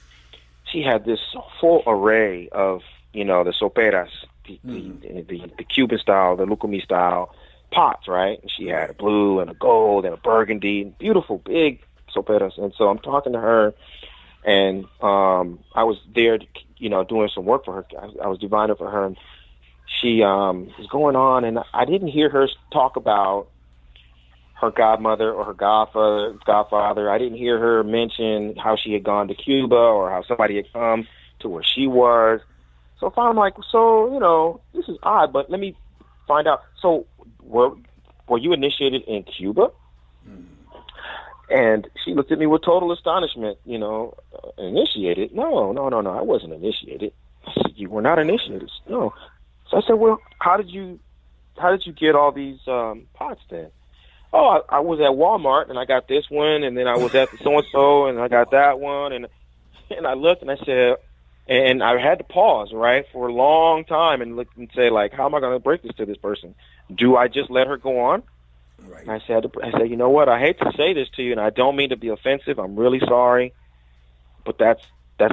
she had this full array of, the soperas, the Cuban style, the Lucumi style pots, right? And she had a blue and a gold and a burgundy, beautiful, big soperas. And so I'm talking to her, and I was there, doing some work for her. I was divining for her, and she was going on, and I didn't hear her talk about her godmother or her godfather. I didn't hear her mention how she had gone to Cuba or how somebody had come to where she was. So I'm like, this is odd, but let me find out. So were you initiated in Cuba? And she looked at me with total astonishment, initiated? No, I wasn't initiated. I said, you were not initiated. No. So I said, well, how did you get all these pots then? Oh, I was at Walmart and I got this one, and then I was at the so-and-so and I got that one. And I looked and I said, and I had to pause, right, for a long time and look and say, like, how am I going to break this to this person? Do I just let her go on?
Right.
And I said, you know what? I hate to say this to you, and I don't mean to be offensive. I'm really sorry, but that's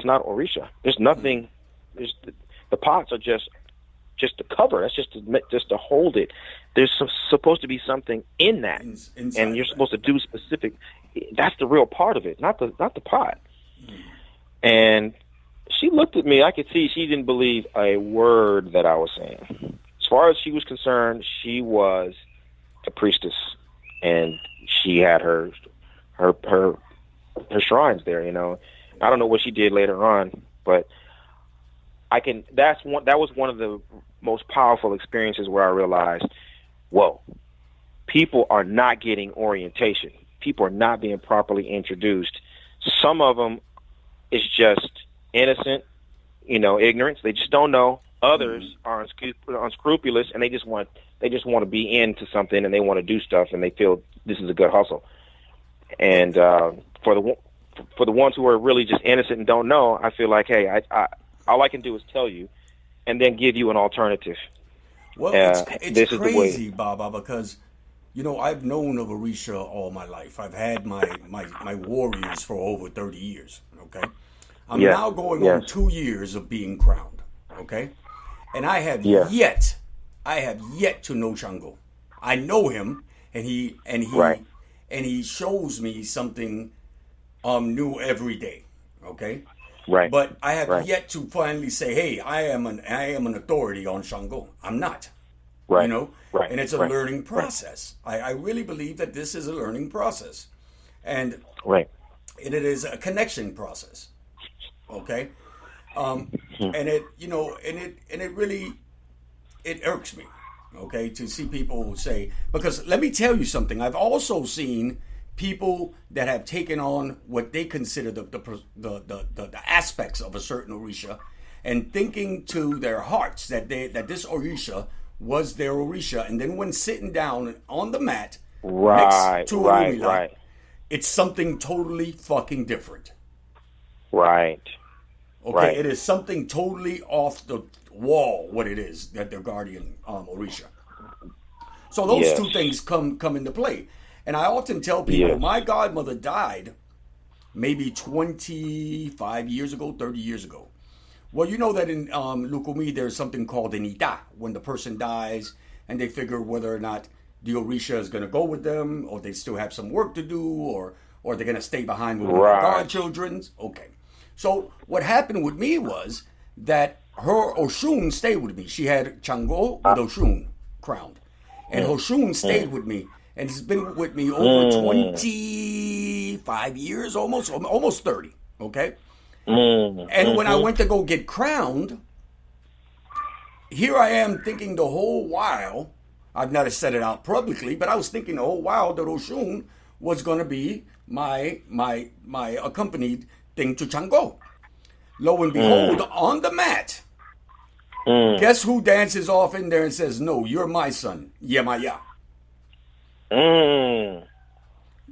not Orisha. There's nothing. The pots are just to cover. That's just to hold it. There's supposed to be something in that, and you're supposed to do specific. That's the real part of it, not the pot. And she looked at me. I could see she didn't believe a word that I was saying. As far as she was concerned, she was a priestess, and she had her shrines there. I don't know what she did later on, but that was one of the most powerful experiences where I realized, whoa, people are not getting orientation. People are not being properly introduced. Some of them is just innocent, ignorance. They just don't know. Others are unscrupulous, and they just want to be into something, and they want to do stuff, and they feel this is a good hustle. And for the ones who are really just innocent and don't know, I feel like, hey, I all I can do is tell you, and then give you an alternative.
Well, it's crazy, Baba, because I've known of Orisha all my life. I've had my warriors for over 30 years. Okay, I'm now going on 2 years of being crowned. Okay, and I have yet to know Shango. I know him, and he shows me something new every day. Okay.
Right.
But I have yet to finally say, hey, I am an authority on Shango. I'm not.
Right.
Right. And it's a learning process. I really believe that this is a learning process. And it is a connection process. Okay? And it really irks me, okay, to see people say, because let me tell you something. I've also seen people that have taken on what they consider the aspects of a certain Orisha, and thinking to their hearts that this Orisha was their Orisha, and then when sitting down on the mat next to Orumila, it's something totally fucking different.
Right.
Okay, it is something totally off the wall. What it is that their guardian Orisha. So those two things come into play. And I often tell people, my godmother died maybe 25 years ago, 30 years ago. Well, you know that in Lukumi, there's something called an ita, when the person dies and they figure whether or not the Orisha is going to go with them, or they still have some work to do, or they're going to stay behind with their godchildren. Okay. So what happened with me was that her Oshun stayed with me. She had Chango with Oshun crowned. And Oshun stayed with me. And it's been with me over 25 years, almost 30, okay? And when I went to go get crowned, here I am thinking the whole while, I've never said it out publicly, but I was thinking the whole while that Oshun was going to be my accompanied thing to Chango. Lo and behold, on the mat, guess who dances off in there and says, no, you're my son, Yemaya.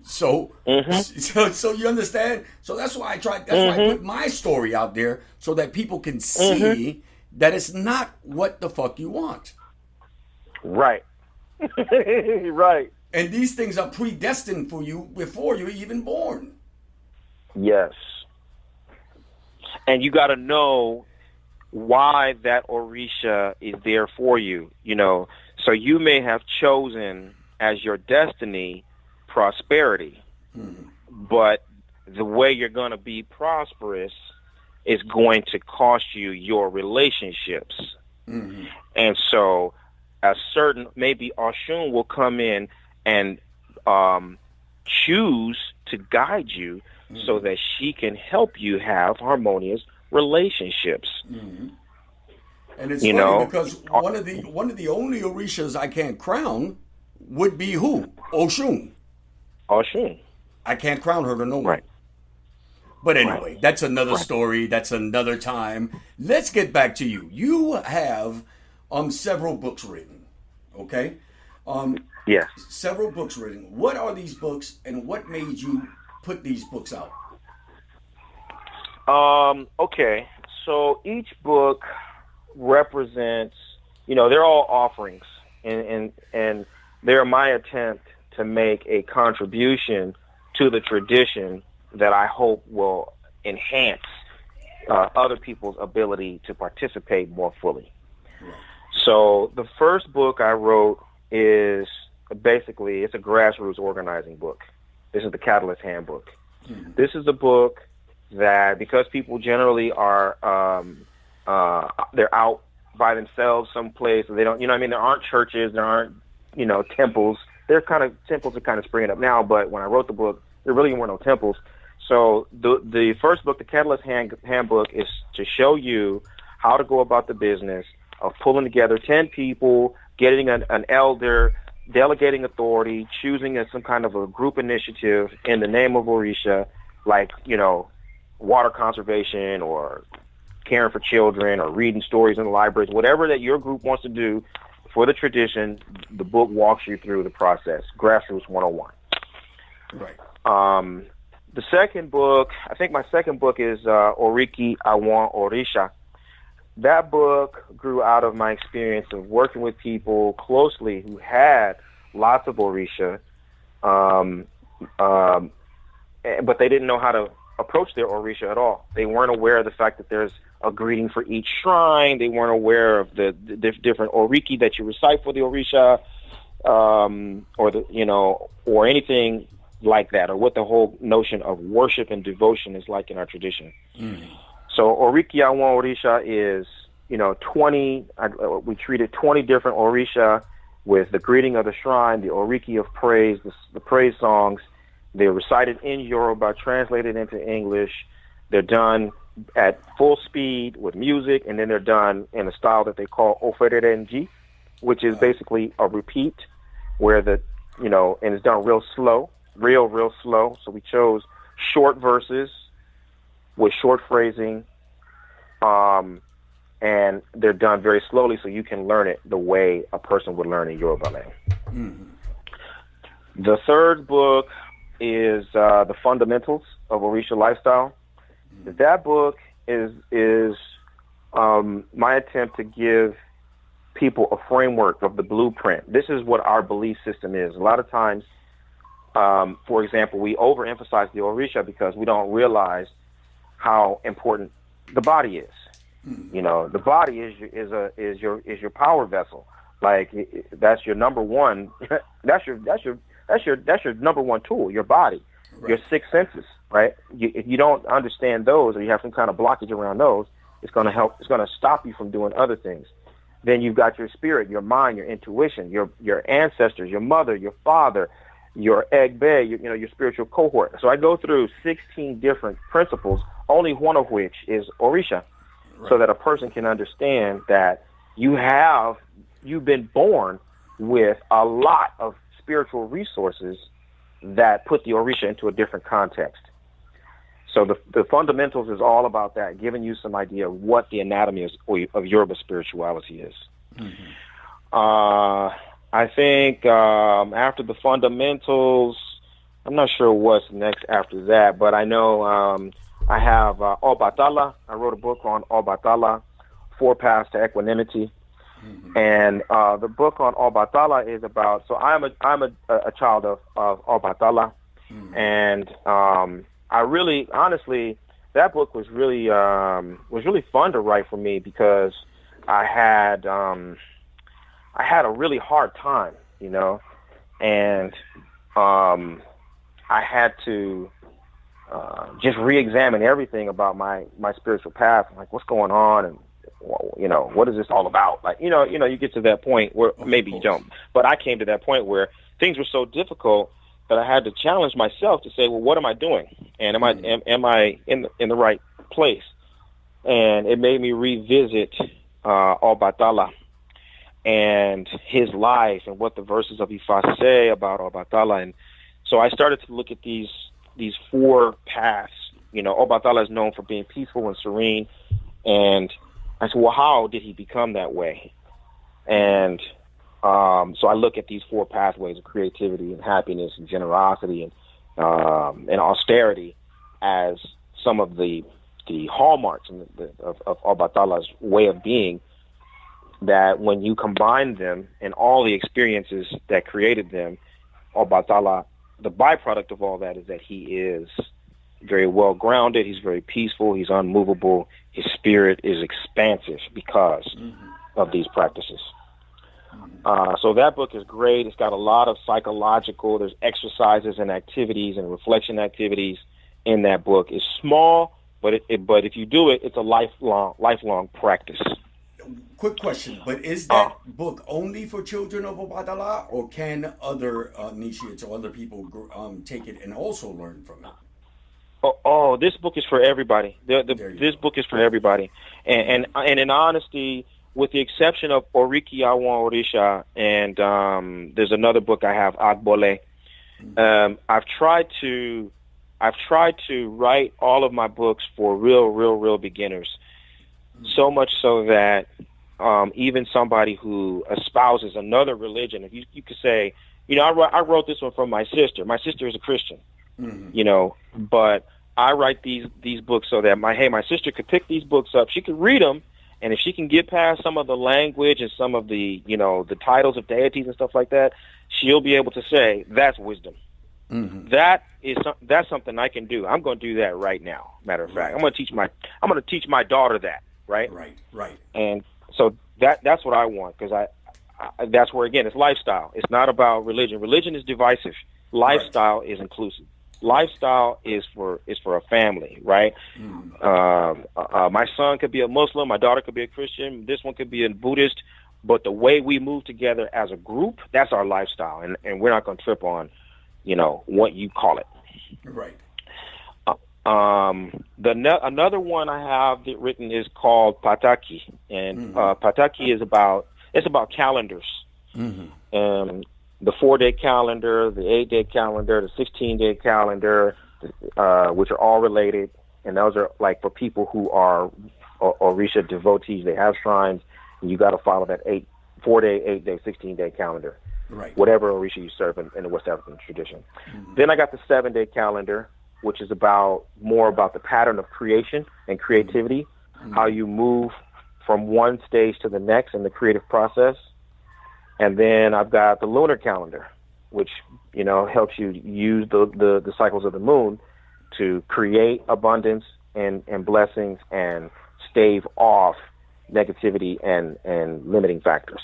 So you understand? So that's why I tried. That's why I put my story out there so that people can see that it's not what the fuck you want.
Right. Right.
And these things are predestined for you before you're even born.
Yes. And you got to know why that Orisha is there for you. So you may have chosen as your destiny prosperity, but the way you're going to be prosperous is going to cost you your relationships. And so maybe Oshun will come in and choose to guide you so that she can help you have harmonious relationships.
And it's funny because one of the only Orishas I can't crown would be who? Oshun.
Oshun.
I can't crown her to no one.
Right.
But anyway, that's another story. That's another time. Let's get back to you. You have several books written. Okay.
Yes.
Several books written. What are these books, and what made you put these books out?
Okay. So each book represents, they're all offerings, and they're my attempt to make a contribution to the tradition that I hope will enhance other people's ability to participate more fully. Right. So the first book I wrote is basically, it's a grassroots organizing book. This is the Catalyst Handbook. Mm-hmm. This is a book that, because people generally are, they're out by themselves someplace, they don't, there aren't churches, there aren't, temples. Temples are kind of springing up now, but when I wrote the book, there really weren't no temples. So the first book, the Catalyst Handbook, is to show you how to go about the business of pulling together 10 people, getting an elder, delegating authority, choosing some kind of a group initiative in the name of Orisha, like, water conservation or caring for children or reading stories in the libraries, whatever that your group wants to do for the tradition. The book walks you through the process, Grassroots 101.
Right.
The second book, I think my second book is Oriki, I Want Orisha. That book grew out of my experience of working with people closely who had lots of Orisha, but they didn't know how to approach their Orisha at all. They weren't aware of the fact that there's a greeting for each shrine. They weren't aware of the different Oriki that you recite for the Orisha, or anything like that, or what the whole notion of worship and devotion is like in our tradition. Mm. So Oriki I Want Orisha is, 20, we treated 20 different Orisha with the greeting of the shrine, the Oriki of praise, the praise songs. They're recited in Yoruba, translated into English. They're done at full speed with music, and then they're done in a style that they call ofererenji, which is basically a repeat, where and it's done real slow. Real slow. So we chose short verses with short phrasing, and they're done very slowly so you can learn it the way a person would learn in Yoruba land. Mm-hmm. The third book is The Fundamentals of Orisa Lifestyle. Mm-hmm. That book is my attempt to give people a framework of the blueprint. This is what our belief system is. A lot of times, for example, we overemphasize the Orisha because we don't realize how important the body is. Mm-hmm. The body is your power vessel. Like, that's your number one. that's your number one tool. Your body, right. Your six senses. Right. If you don't understand those, or you have some kind of blockage around those, it's going to help. It's going to stop you from doing other things. Then you've got your spirit, your mind, your intuition, your ancestors, your mother, your father, your egbe, your spiritual cohort. So I go through 16 different principles, only one of which is Orisha, right. So that a person can understand that you've been born with a lot of spiritual resources that put the Orisha into a different context. So the fundamentals is all about that, giving you some idea of what the anatomy of Yoruba spirituality is. Mm-hmm. I think after the fundamentals, I'm not sure what's next after that, but I know I have Obatala. I wrote a book on Obatala, 4 Paths to Equanimity. Mm-hmm. And the book on Obatala is about, so I'm a child of Obatala. Mm-hmm. And I really, honestly, that book was really fun to write for me because I had a really hard time, and I had to just re-examine everything about my spiritual path, like what's going on, and what is this all about? Like, you get to that point where maybe you don't, but I came to that point where things were so difficult that I had to challenge myself to say, well, what am I doing? And am I in the right place? And it made me revisit Obatala and his life and what the verses of Ifa say about Obatala. And so I started to look at these these four paths. You know, Obatala is known for being peaceful and serene. And I said, well, how did he become that way? And so I look at these four pathways of creativity and happiness and generosity and austerity as some of the hallmarks of Obatala's way of being, that when you combine them and all the experiences that created them, Obatala, the byproduct of all that is that he is very well grounded, he's very peaceful, he's unmovable, his spirit is expansive because of these practices. So that book is great. It's got a lot of psychological, there's exercises and activities and reflection activities in that book. It's small, but if you do it, it's a lifelong practice.
Quick question, but is that book only for children of Obatala, or can other initiates or other people take it and also learn from it?
This book is for everybody. This book is for everybody. And in honesty, with the exception of Oriki Awan Orisha, and there's another book I have, Agbole. I've tried to write all of my books for real beginners. So much so that even somebody who espouses another religion, if you could say, you know, I wrote this one from my sister. My sister is a Christian, you know, but I write these books so that my sister could pick these books up. She could read them, and if she can get past some of the language and some of the, you know, the titles of deities and stuff like that, she'll be able to say, that's wisdom. That's something I can do. I'm going to do that right now. Matter of fact, I'm going to teach my daughter that. Right. And so that's what I want, because I that's where, again, it's lifestyle. It's not about religion. Religion is divisive. Lifestyle is inclusive. Lifestyle is for a family, right? My son could be a Muslim, my daughter could be a Christian, this one could be a Buddhist, but the way we move together as a group, that's our lifestyle, and we're not going to trip on, you know, what you call it.
Right.
Another one I have written is called Pataki, and Pataki is about calendars. The 4-day calendar, the 8-day calendar, the 16-day calendar, which are all related, and those are like for people who are Orisha devotees. They have shrines, and you got to follow that 4-day, 8-day, 16-day calendar.
Right. Whatever
Orisha you serve in the West African tradition. Then I got the 7-day calendar, which is more about the pattern of creation and creativity, how you move from one stage to the next in the creative process. And then I've got the lunar calendar, which, you know, helps you use the cycles of the moon to create abundance and blessings and stave off negativity and limiting factors.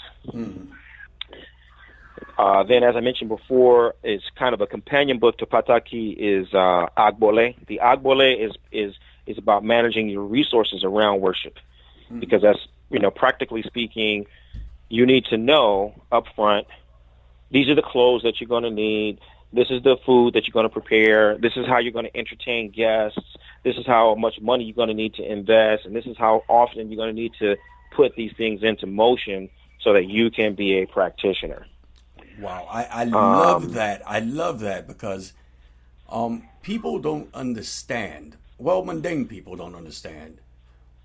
Then, as I mentioned before, it's kind of a companion book to Pataki is Agbole. The Agbole is about managing your resources around worship, because that's, you know, practically speaking, you need to know up front, these are the clothes that you're going to need, this is the food that you're going to prepare, this is how you're going to entertain guests, this is how much money you're going to need to invest, and this is how often you're going to need to put these things into motion so that you can be a practitioner.
Wow, I love that. I love that, because people don't understand. Well, mundane people don't understand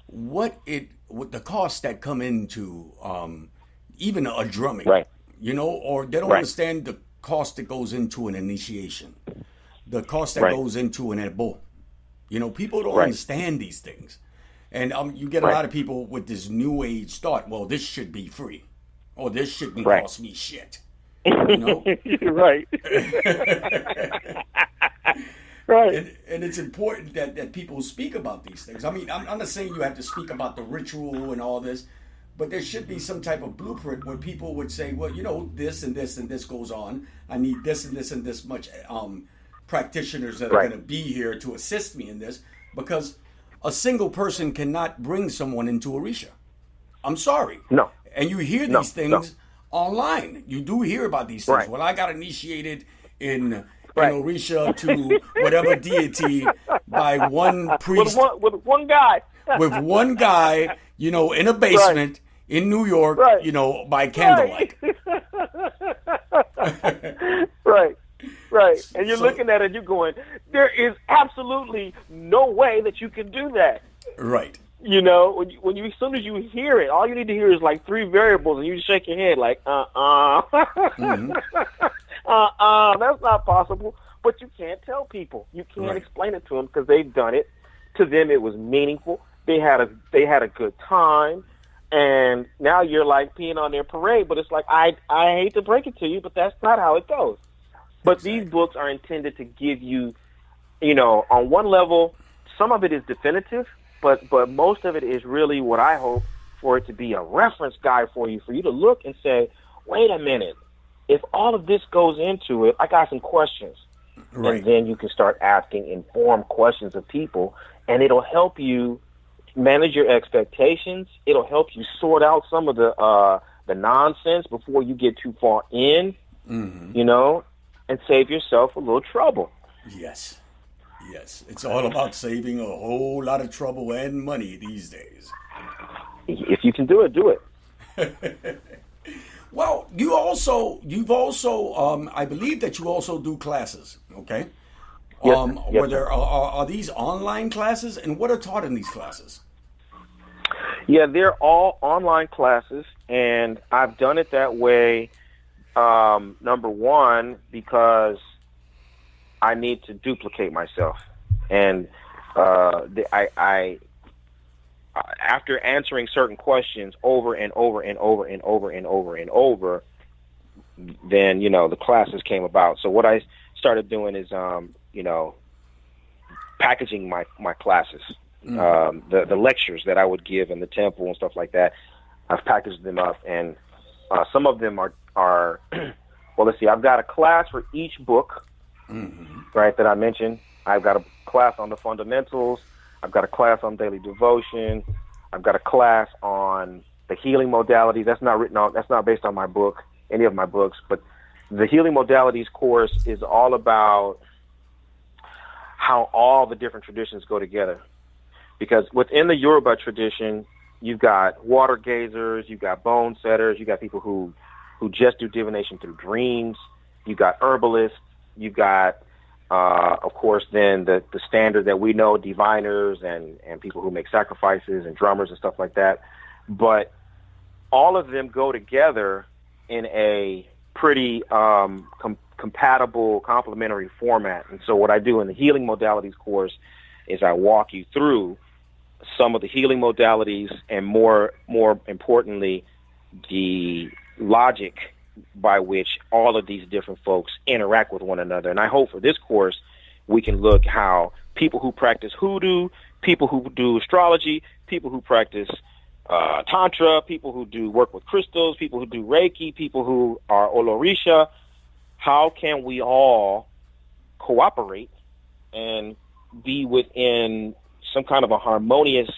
what the costs that come into even a drumming,
right?
You know, or they don't understand the cost that goes into an initiation, the cost that goes into an ebo. You know, people don't understand these things, and you get a lot of people with this new age thought. Well, this should be free, or this shouldn't cost me shit. You know?
Right. Right.
And it's important that people speak about these things. I mean, I'm not saying you have to speak about the ritual and all this, but there should be some type of blueprint where people would say, well, you know, this and this and this goes on. I need this and this and this much practitioners that are going to be here to assist me in this, because a single person cannot bring someone into Orisha. I'm sorry.
No.
And you hear these things online. You do hear about these things. Well, I got initiated in Orisha to whatever deity by one priest.
With one guy.
With one guy, you know, in a basement in New York, you know, by candlelight.
Right. And you're looking at it, you're going, There is absolutely no way that you can do that.
Right.
You know, when you as soon as you hear it, all you need to hear is like three variables, and you shake your head like,
Mm-hmm.
that's not possible. But you can't tell people. You can't
Right.
explain it to them because they've done it. To them, it was meaningful. They had a good time, and now you're like peeing on their parade. But it's like I hate to break it to you, but that's not how it goes. But
Exactly.
these books are intended to give you, you know, on one level, some of it is definitive, but most of it is really what I hope for it to be a reference guide for you to look and say, wait a minute, if all of this goes into it, I got some questions.
Right.
And then you can start asking informed questions of people, and it'll help you manage your expectations. It'll help you sort out some of the nonsense before you get too far in, you know, and save yourself a little trouble.
Yes. Yes. It's all about saving a whole lot of trouble and money these days.
If you can do it, do it.
Well, you've also, I believe that you also do classes, okay?
Yes, yes,
Where there
sir.
are these online classes, and what are taught in these classes?
Yeah, they're all online classes, and I've done it that way, number one, because I need to duplicate myself. And after answering certain questions over and over and over and over and over and over, then, you know, the classes came about. So what I started doing is, you know, packaging my classes, the lectures that I would give in the temple and stuff like that. I've packaged them up, and some of them are well, let's see, I've got a class for each book, right, that I mentioned. I've got a class on the fundamentals. I've got a class on daily devotion. I've got a class on the healing modalities. That's not based on my book, any of my books, but the healing modalities course is all about how all the different traditions go together. Because within the Yoruba tradition, you've got water gazers, you've got bone setters, you've got people who just do divination through dreams, you've got herbalists, you've got of course, then the standard that we know, diviners and people who make sacrifices and drummers and stuff like that. But all of them go together in a pretty compatible, complementary format. And so what I do in the healing modalities course is I walk you through some of the healing modalities and more importantly, the logic by which all of these different folks interact with one another. And I hope for this course, we can look how people who practice hoodoo, people who do astrology, people who practice tantra, people who do work with crystals, people who do Reiki, people who are Olorisha, how can we all cooperate and be within some kind of a harmonious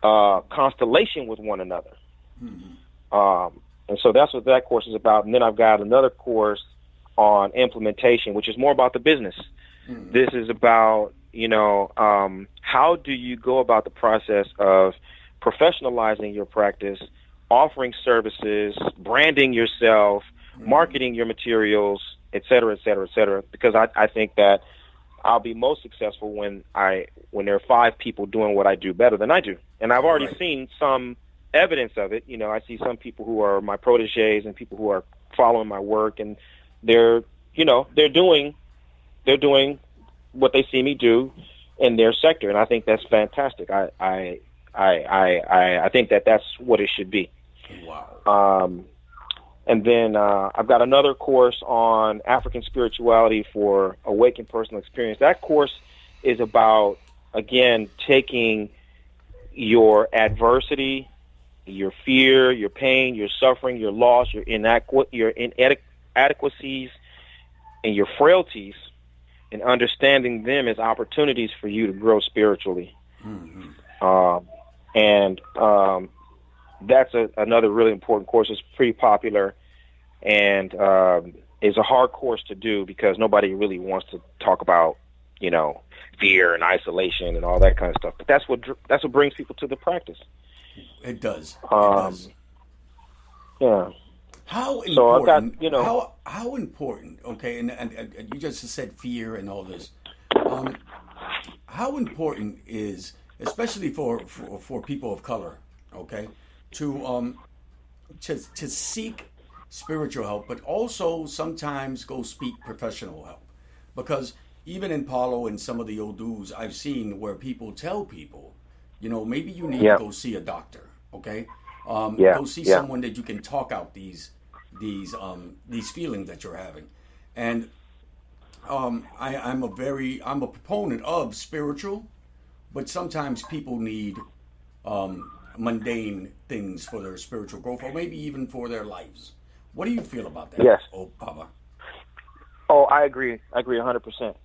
constellation with one another? And so that's what that course is about. And then I've got another course on implementation, which is more about the business. This is about, you know, how do you go about the process of professionalizing your practice, offering services, branding yourself, marketing your materials, et cetera, et cetera, et cetera. Because I think that I'll be most successful when there are 5 people doing what I do better than I do. And I've already seen some evidence of it. You know, I see some people who are my proteges and people who are following my work, and they're doing what they see me do in their sector, and I think that's fantastic. I think that that's what it should be.
Wow.
And then I've got another course on African spirituality for awakened personal experience. That course is about, again, taking your adversity, your fear, your pain, your suffering, your loss, your inadequacies, and your frailties, and understanding them as opportunities for you to grow spiritually. That's another really important course. It's pretty popular, and is a hard course to do because nobody really wants to talk about, you know, fear and isolation and all that kind of stuff. But that's what brings people to the practice.
It does.
Yeah.
How important?
So I've got, you know,
how important? Okay, and you just said fear and all this. How important is, especially for people of color, okay, to seek spiritual help, but also sometimes go seek professional help, because even in Palo and some of the Odus, I've seen where people tell people, maybe you need to go see a doctor, okay, go see someone that you can talk out these feelings that you're having, and I'm a proponent of spiritual, but sometimes people need mundane things for their spiritual growth, or maybe even for their lives. What do you feel about that?
Yes.
Oh, Baba.
Oh, I agree. I agree 100%.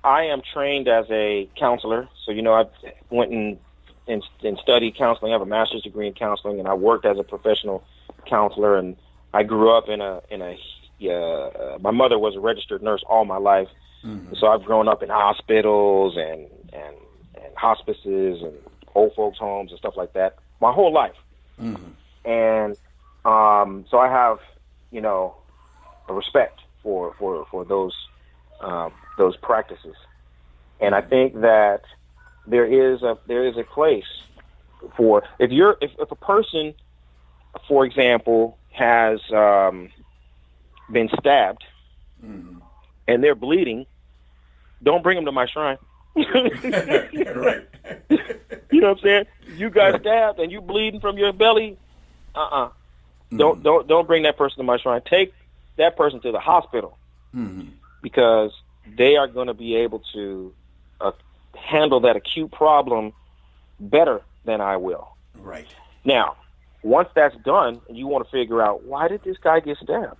I am trained as a counselor, so I went and studied counseling. I have a master's degree in counseling, and I worked as a professional counselor. And I grew up in a my mother was a registered nurse all my life, so I've grown up in hospitals and hospices and old folks' homes and stuff like that my whole life. And so I have a respect for those practices, and I think that there is a place for if a person, for example, has been stabbed and they're bleeding, don't bring them to my shrine.
Right.
You know what I'm saying? You got stabbed and you bleeding from your belly. Don't bring that person to my shrine. Take that person to the hospital, because they are going to be able to handle that acute problem better than I will.
Right.
Now, once that's done, and you want to figure out, why did this guy get stabbed?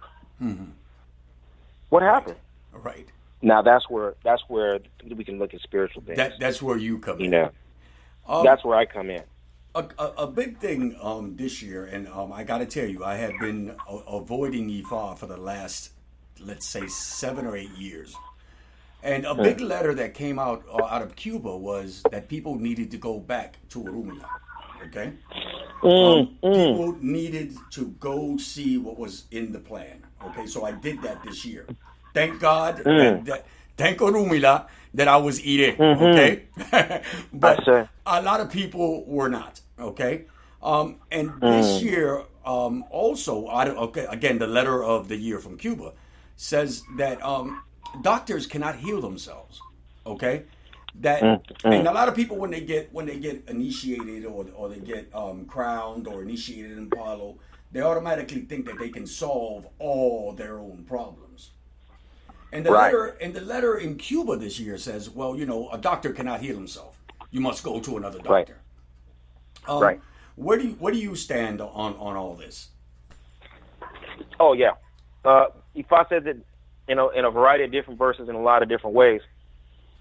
What happened?
Right.
Now that's where we can look at spiritual things.
That's where you come in.
That's where I come in.
A big thing this year, and I got to tell you, I had been avoiding Ifa for the last, let's say, 7 or 8 years. And a big letter that came out of Cuba was that people needed to go back to Orumila. Okay? People needed to go see what was in the plan. Okay, so I did that this year. Thank God, thank Orumila that I was eating. Okay? But a lot of people were not. Okay? And this year, also, again, the letter of the year from Cuba says that doctors cannot heal themselves. Okay? That and a lot of people when they get initiated or they get crowned or initiated in Palo, they automatically think that they can solve all their own problems. And the letter in Cuba this year says, well, a doctor cannot heal himself. You must go to another doctor.
Right.
Where do you stand on all this?
Oh yeah. Ifa says it in a variety of different verses in a lot of different ways.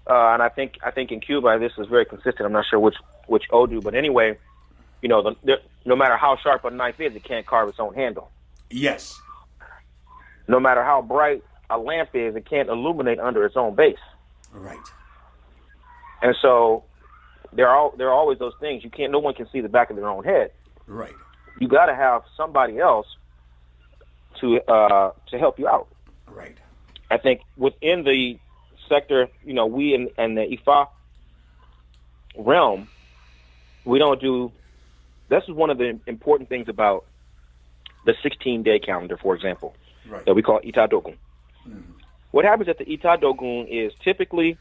And I think in Cuba this is very consistent. I'm not sure which Odu, but anyway, no matter how sharp a knife is, it can't carve its own handle.
Yes.
No matter how bright a lamp is, it can't illuminate under its own base.
Right.
And so there are always those things. No one can see the back of their own head.
Right.
You got to have somebody else to help you out.
Right.
I think within the sector, we in the Ifa realm, we don't do. This is one of the important things about the 16-day calendar, for example, that we call Ita Dogun. What happens at the Ita Dogun is typically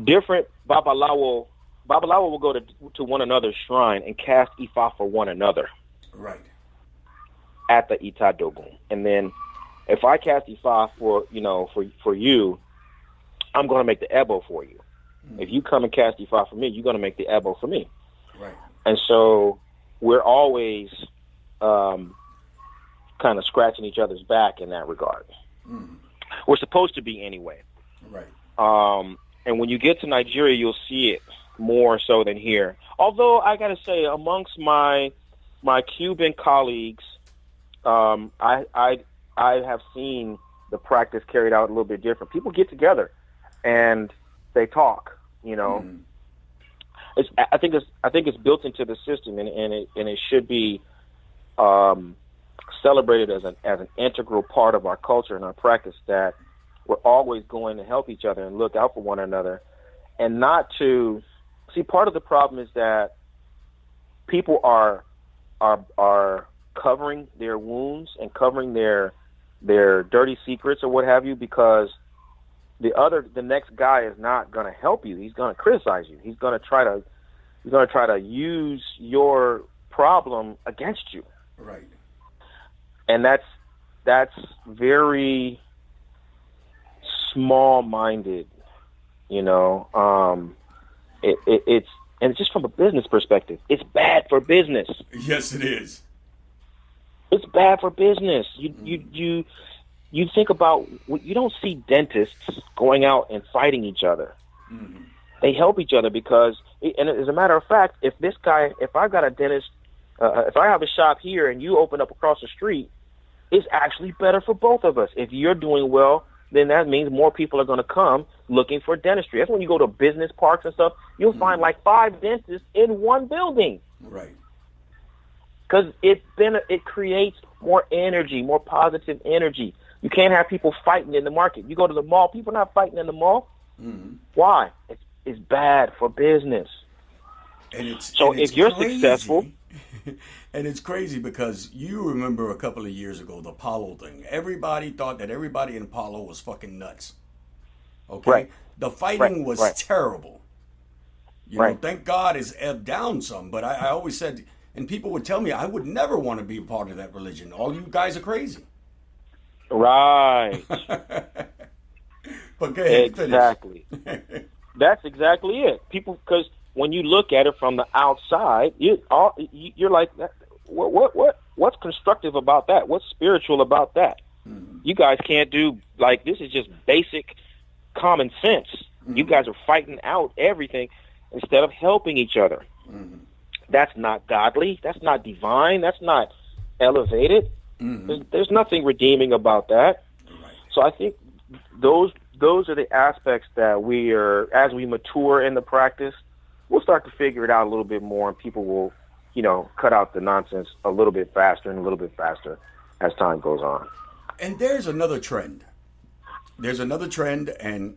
different Babalawo will go to one another's shrine and cast Ifa for one another.
Right.
At the Ita Dogun. And then if I cast Ifa for you, I'm going to make the Ebo for you. If you come and cast Ifa for me, you're going to make the Ebo for me.
Right.
And so we're always kind of scratching each other's back in that regard. We're supposed to be anyway.
Right.
And when you get to Nigeria, you'll see it more so than here. Although I got to say, amongst my Cuban colleagues, I have seen the practice carried out a little bit different. People get together and they talk. I think it's built into the system, and it should be celebrated as an integral part of our culture and our practice, that we're always going to help each other and look out for one another, and not to see. Part of the problem is that people are covering their wounds and covering their dirty secrets or what have you, because the next guy is not going to help you. He's going to criticize you. He's going to try to use your problem against you.
Right.
And that's very small-minded, you know. It's just from a business perspective. It's bad for business.
Yes, it is.
It's bad for business. You think about, you don't see dentists going out and fighting each other. Mm-hmm. They help each other because, and as a matter of fact, if I've got a dentist, if I have a shop here and you open up across the street, it's actually better for both of us. If you're doing well, then that means more people are going to come looking for dentistry. That's when you go to business parks and stuff, you'll find like 5 dentists in one building.
Right.
Because it creates more energy, more positive energy. You can't have people fighting in the market. You go to the mall, people are not fighting in the mall. Mm-hmm. Why? It's bad for business. If you're successful...
And it's crazy because you remember a couple of years ago, the Apollo thing. Everybody thought that everybody in Apollo was fucking nuts. Okay?
Right.
The fighting was terrible. You know, thank God it's ebbed down some. But I always said, and people would tell me, I would never want to be a part of that religion. All you guys are crazy.
Right.
But go ahead,
exactly. That's exactly it. People, because when you look at it from the outside, you're like, what's constructive about that? What's spiritual about that? Mm-hmm. You guys can't do, like, this is just basic common sense. Mm-hmm. You guys are fighting out everything instead of helping each other. Mm-hmm. That's not godly. That's not divine. That's not elevated. Mm-hmm. There's nothing redeeming about that. Right. So I think those are the aspects that we are, as we mature in the practice, we'll start to figure it out a little bit more, and people will, you know, cut out the nonsense a little bit faster and a little bit faster as time goes on.
And there's another trend. And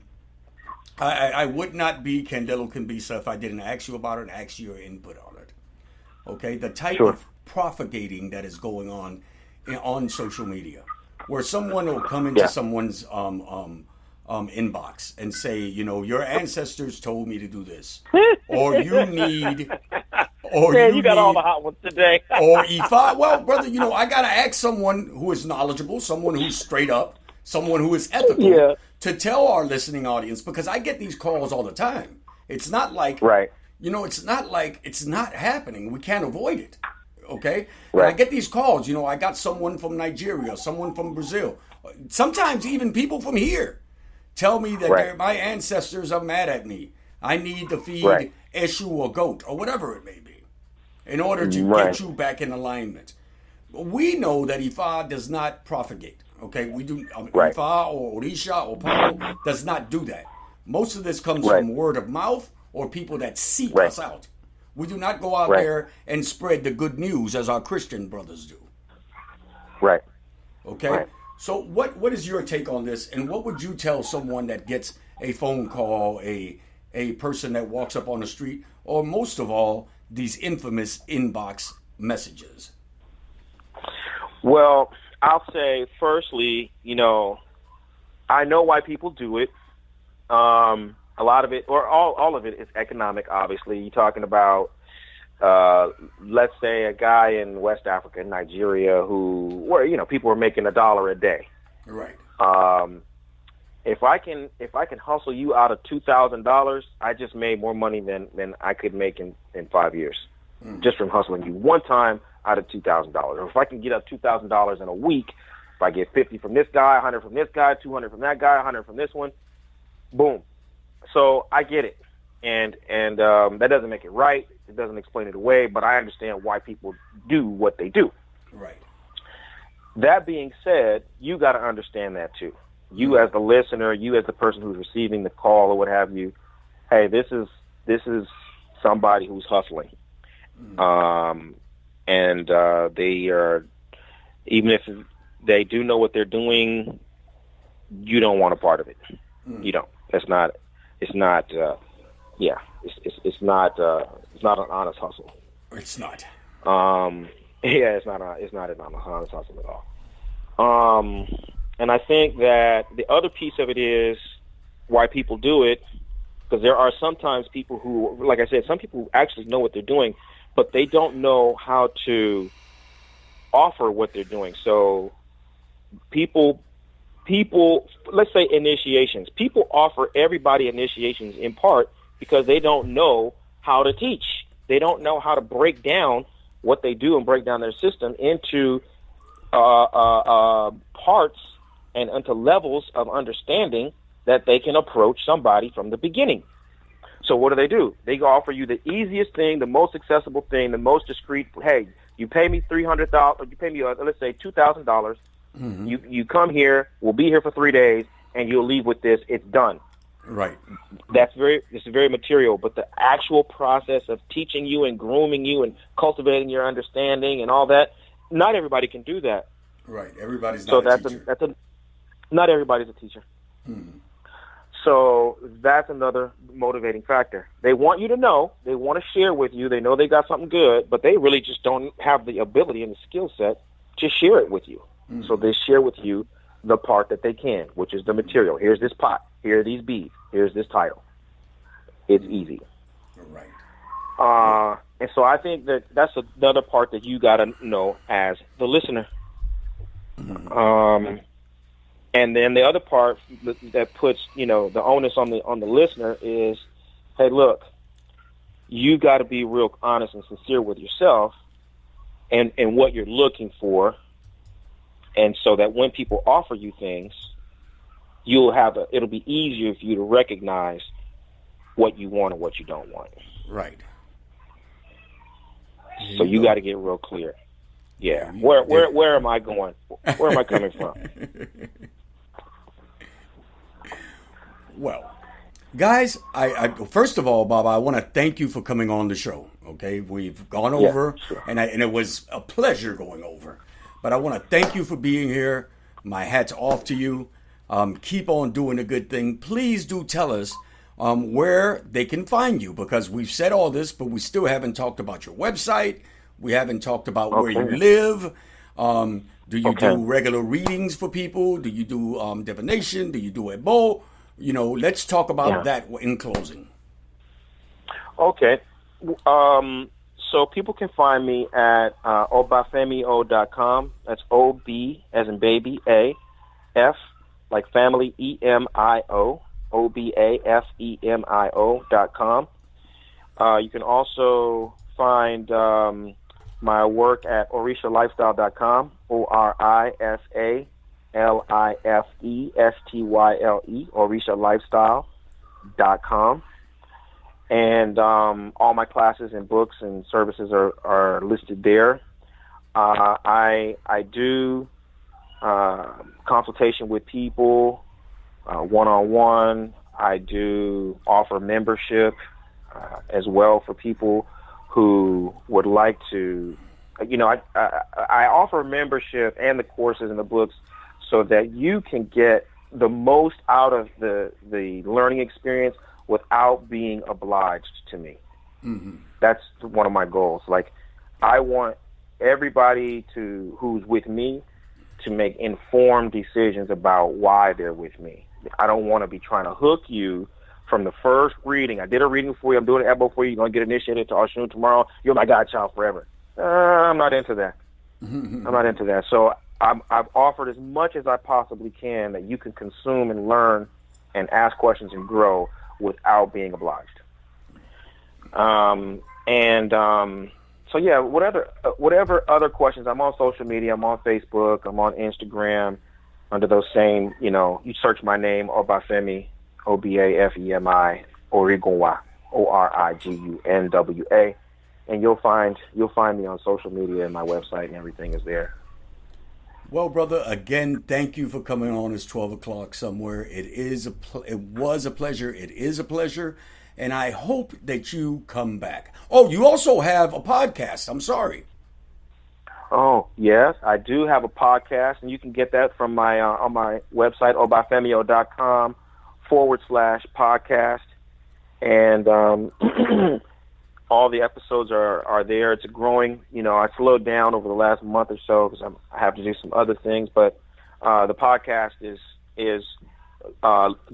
I would not be Candelo Kimbisa if I didn't ask you about it and ask your input on it. Okay? The type of propagating that is going on social media, where someone will come into someone's inbox and say, you know, your ancestors told me to do this, or you need, or
you got all the hot ones today.
Or Ifa. Well, brother, you know, I gotta ask someone who is knowledgeable, someone who's straight up, someone who is ethical, to tell our listening audience, because I get these calls all the time. It's not like, you know, it's not like it's not happening. We can't avoid it. Okay? Right. And I get these calls. You know, I got someone from Nigeria, someone from Brazil, sometimes even people from here. Tell me that my ancestors are mad at me. I need to feed Eshu or goat or whatever it may be in order to get you back in alignment. We know that Ifa does not propagate. Okay, we do. Ifa or Orisha or Palo does not do that. Most of this comes from word of mouth or people that seek us out. We do not go out there and spread the good news as our Christian brothers do.
Right.
Okay. Right. So what is your take on this, and what would you tell someone that gets a phone call, a person that walks up on the street, or most of all, these infamous inbox messages?
Well, I'll say, firstly, you know, I know why people do it. A lot of it, or all of it, is economic, obviously. You're talking about, let's say, a guy in West Africa, Nigeria, where, you know, people are making $1 a day.
Right.
If I can hustle you out of $2,000, I just made more money than I could make in 5 years, just from hustling you one time out of $2,000. Or if I can get up $2,000 in a week, if I get 50 from this guy, 100 from this guy, 200 from that guy, 100 from this one, boom. So I get it, and that doesn't make it right. It doesn't explain it away, but I understand why people do what they do.
Right.
That being said, you got to understand that too. You as the listener, you as the person who's receiving the call or what have you. Hey, this is somebody who's hustling, and they are, even if they do know what they're doing, you don't want a part of it. You don't. It's not. Yeah. It's not an honest hustle.
It's not.
Yeah, it's not an honest hustle at all. And I think that the other piece of it is why people do it, because there are sometimes people who, like I said, some people actually know what they're doing, but they don't know how to offer what they're doing. So people, let's say initiations. People offer everybody initiations in part because they don't know how to teach. They don't know how to break down what they do and break down their system into parts and into levels of understanding that they can approach somebody from the beginning. So what do? They offer you the easiest thing, the most accessible thing, the most discreet. Hey, you pay me $300. You pay me, let's say, $2,000. Mm-hmm. You come here. We'll be here for 3 days, and you'll leave with this. It's done.
Right.
It's very material, but the actual process of teaching you and grooming you and cultivating your understanding and all that, not everybody can do that.
Right. Everybody's not a teacher.
Not everybody's a teacher.
Hmm.
So that's another motivating factor. They want you to know. They want to share with you. They know they got something good, but they really just don't have the ability and the skill set to share it with you. Mm. So they share with you the part that they can, which is the material. Here's this pot. Here are these beads. Here's this title. It's easy.
Right.
And so I think that that's another part that you got to know as the listener. Mm-hmm. And then the other part that puts, the onus on the listener is, hey, look, you got to be real honest and sincere with yourself and what you're looking for. And so that when people offer you things, it'll be easier for you to recognize what you want and what you don't want.
Right.
So you got to get real clear. Yeah. Where am I going? Where am I coming from?
Well, guys, I first of all, Baba, I want to thank you for coming on the show. Okay, we've gone over,
sure.
and it was a pleasure going over. But I want to thank you for being here. My hat's off to you. Keep on doing a good thing. Please do tell us where they can find you, because we've said all this, but we still haven't talked about your website. We haven't talked about where you live. Do you do regular readings for people? Do you do divination? Do you do Ebo? Let's talk about that in closing.
Okay. So people can find me at obafemio.com. That's O-B as in baby, A, F, like family, E-M-I-O, OBAFEMIO.com. You can also find my work at orisalifestyle.com, ORISALIFESTYLE, orisalifestyle.com. And all my classes and books and services are listed there. I do consultation with people, one-on-one. I do offer membership as well for people who would like to. I offer membership and the courses and the books so that you can get the most out of the learning experience without being obliged to me. Mm-hmm. That's one of my goals. Like, I want everybody who's with me to make informed decisions about why they're with me. I don't want to be trying to hook you from the first reading. I did a reading for you. I'm doing an Ebo for you. You're going to get initiated to Oshun tomorrow. You're my godchild forever. I'm not into that. I'm not into that. So I've offered as much as I possibly can that you can consume and learn and ask questions and grow without being obliged. So yeah, whatever other questions, I'm on social media, I'm on Facebook, I'm on Instagram, under those same, you search my name, Obafemi, Obafemi, Origunwa, Origunwa, and you'll find me on social media, and my website and everything is there.
Well, brother, again, thank you for coming on. It's 12 o'clock somewhere. It was a pleasure. It is a pleasure. And I hope that you come back. Oh, you also have a podcast. I'm sorry.
Oh, yes, I do have a podcast, and you can get that from my on my website, obafemio.com/podcast. And all the episodes are there. It's growing. You know, I slowed down over the last month or so because I have to do some other things. But the podcast is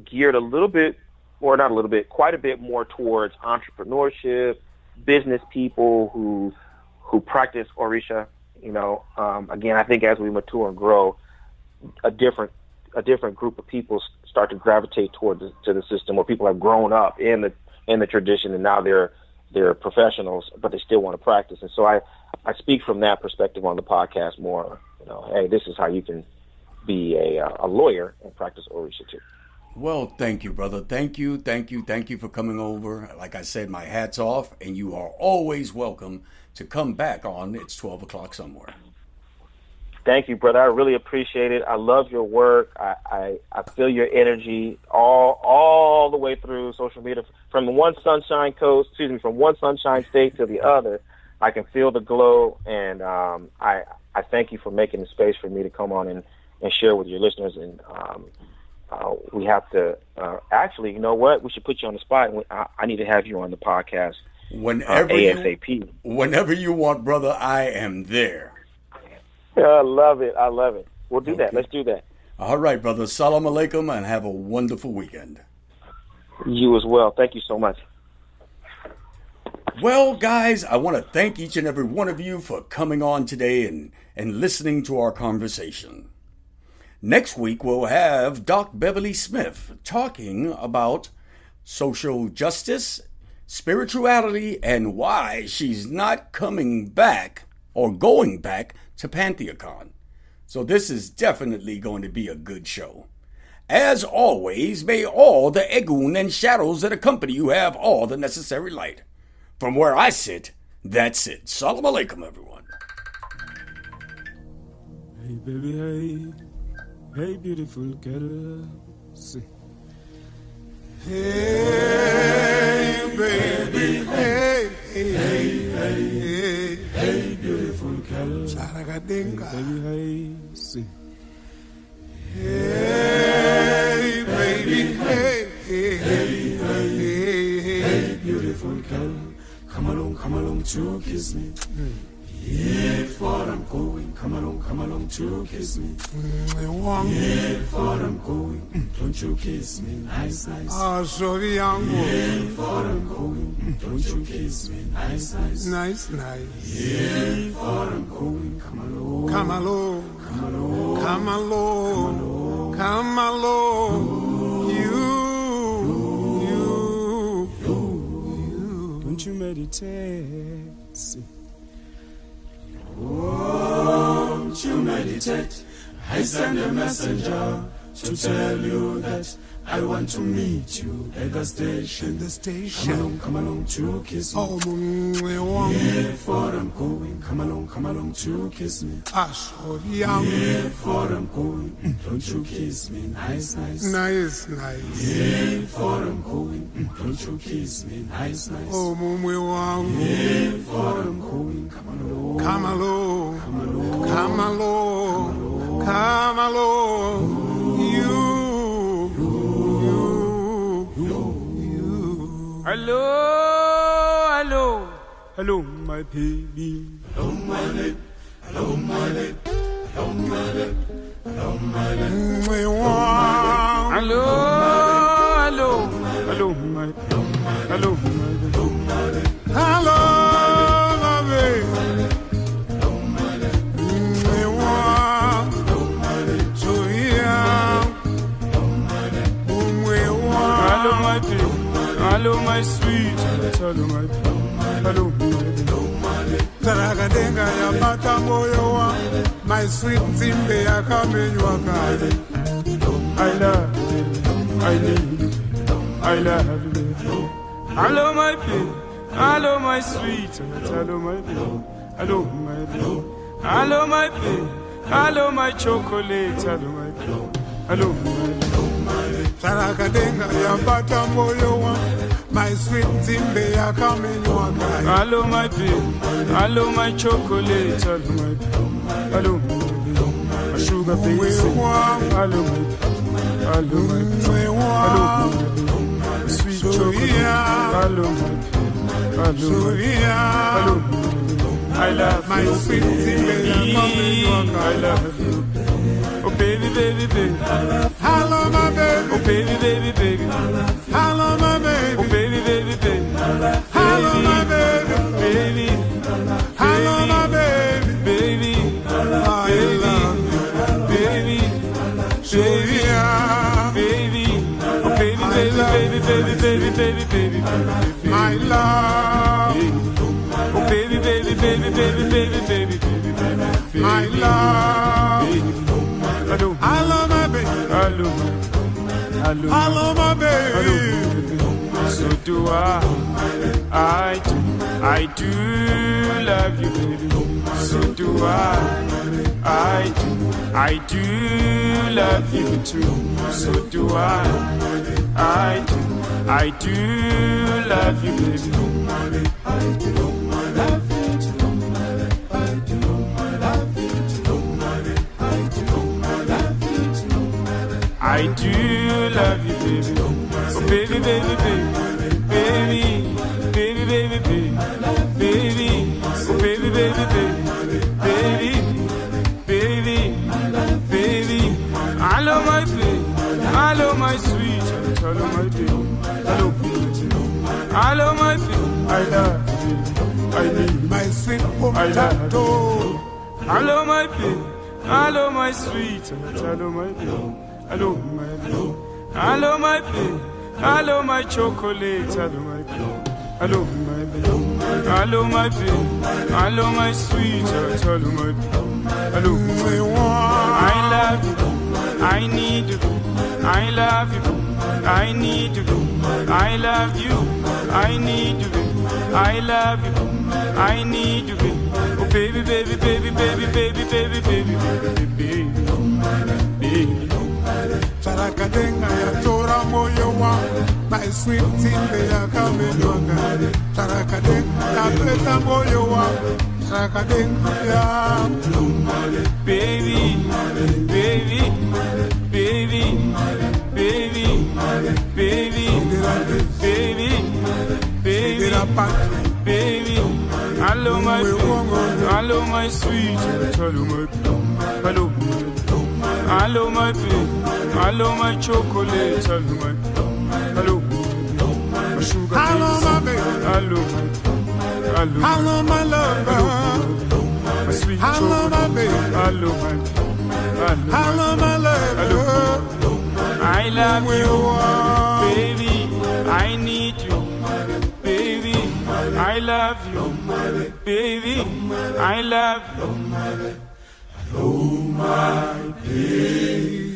geared a little bit, or not a little bit, quite a bit more towards entrepreneurship, business people who practice Orisha. You know, again, I think as we mature and grow, a different group of people start to gravitate to the system, where people have grown up in the tradition and now they're professionals, but they still want to practice. And so I speak from that perspective on the podcast more. You know, hey, this is how you can be a lawyer and practice Orisha too.
Well, thank you, brother. Thank you for coming over. Like I said, my hat's off, and you are always welcome to come back on It's 12 O'Clock Somewhere.
Thank you, brother. I really appreciate it. I love your work. I feel your energy all the way through social media, from one sunshine state to the other. I can feel the glow, and I thank you for making the space for me to come on and share with your listeners. And we have to actually, you know what? We should put you on the spot. I need to have you on the podcast ASAP.
Whenever you want, brother, I am there.
I love it. We'll do that. Let's do that.
All right, brother. Salam alaikum, and have a wonderful weekend.
You as well. Thank you so much.
Well, guys, I want to thank each and every one of you for coming on today and listening to our conversation. Next week, we'll have Doc Beverly Smith talking about social justice, spirituality, and why she's not coming back or going back to PantheaCon. So this is definitely going to be a good show. As always, may all the egun and shadows that accompany you have all the necessary light. From where I sit, that's it. Salam alaikum, everyone.
Hey, baby, hey. Hey, beautiful girl. See. Hey, baby, hey, hey, hey, hey, beautiful girl. Charagadinga. Hey, baby, hey, see. Hey, baby, hey, hey, hey, hey, beautiful girl. Come along to kiss me. If what I'm going, come along to kiss me. If what I'm going, don't you kiss me, nice. If what I'm going, don't you kiss me, nice. If what I'm going, come along, you. Don't you meditate, see. Won't you meditate? I send a messenger to tell you that I want to meet you at the station. Come along to kiss me. If what I'm going, come along to kiss me. If what I'm going, don't you kiss me, nice. If what I'm going, don't you kiss me, nice. If what I'm going, come along, you. Hello, my baby. Hello, my babe. Hello, my babe. Hello, my babe. Hello, my babe. Hello, my babe. Hello, my babe. Hello, my babe. Hello, my babe. Hello, my sweet. Hello, my hello, Taragadenga ya bata moyo wa my sweet Zimbe ya kamenywa kale. I love you, I need you, I love you. Hello, my baby. Hello, my sweet. Hello, my baby. Hello, my baby. Hello, my baby. Hello, my chocolate. Hello, my baby. Hello, my baby. Taragadenga ya bata moyo wa My sweet Zimbe, I come in your guy.
Hello, my baby. Hello, my chocolate. Hello, my baby. Hello, my sugar baby. Hello, my baby. Hello, my baby. Hello, my sweet chocolate. Hello, my baby. Hello, my baby. Hello, I love
my
you,
sweet Zimbe, I come in your guy.
I love you. Oh baby, baby, baby.
Hello, my baby.
Oh baby, baby, baby.
Hello, my baby.
Oh baby, baby, baby.
Hello, my baby.
Baby.
Hello, my baby.
Baby.
I love you.
Baby. Baby. Oh baby, baby, baby, baby, baby, baby, baby.
My love.
Oh baby, baby, baby, baby, baby, baby, baby, baby.
My love.
Hello.
Hello, my baby.
Hello. Hello.
Hello, my baby.
So do I do love you, baby. So do I do love you too. So do I do love you, baby. I do love you too. I do love you too. I do love you too. I do love you, baby. Oh, baby, baby, baby, baby, baby, baby, baby, baby. Oh, baby, baby, baby, baby, baby, baby. Hello, my baby. Hello, my sweet. Hello, my baby. Hello, hello, my baby. I love you. I need
my sweet
potato. Hello, my baby. Hello, my sweet. Hello, my baby. Hello, my baby. Hello, my baby. Hello, my chocolate. Hello, my baby. Hello, my baby. Hello, my baby. Hello, my sweet. Hello, my baby. Hello, I love you. I need you. I love you. I need you. I love you. I need you. I love you. I need you. Oh baby, baby, baby, baby, baby, baby, baby, baby, baby.
Sarakadenga ya tora moyo wa my sweet Zimbe ya kamenyoga. Sarakadenga ya peta moyo wa Sarakadenga ya
baby, baby, baby, baby, baby, baby, baby, baby. Hello my baby, hello my sweet, hello my baby, hello, hello my baby, hello my chocolate, hello my baby, hello, my sugar,
hello my baby,
hello, hello,
hello my love,
my sweet
hello my baby,
hello my,
hello my love,
hello. I love you, baby. I need you, baby. I love you, baby. I love you.
Hello, my baby.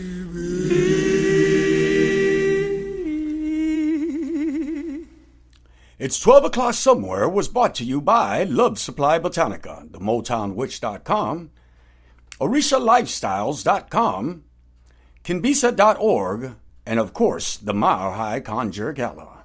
It's 12 o'clock somewhere was brought to you by Love Supply Botanica, the MotownWitch.com, OrisaLifestyles.com, Kimbisa.org, and of course, the Mile High Conjure Gala.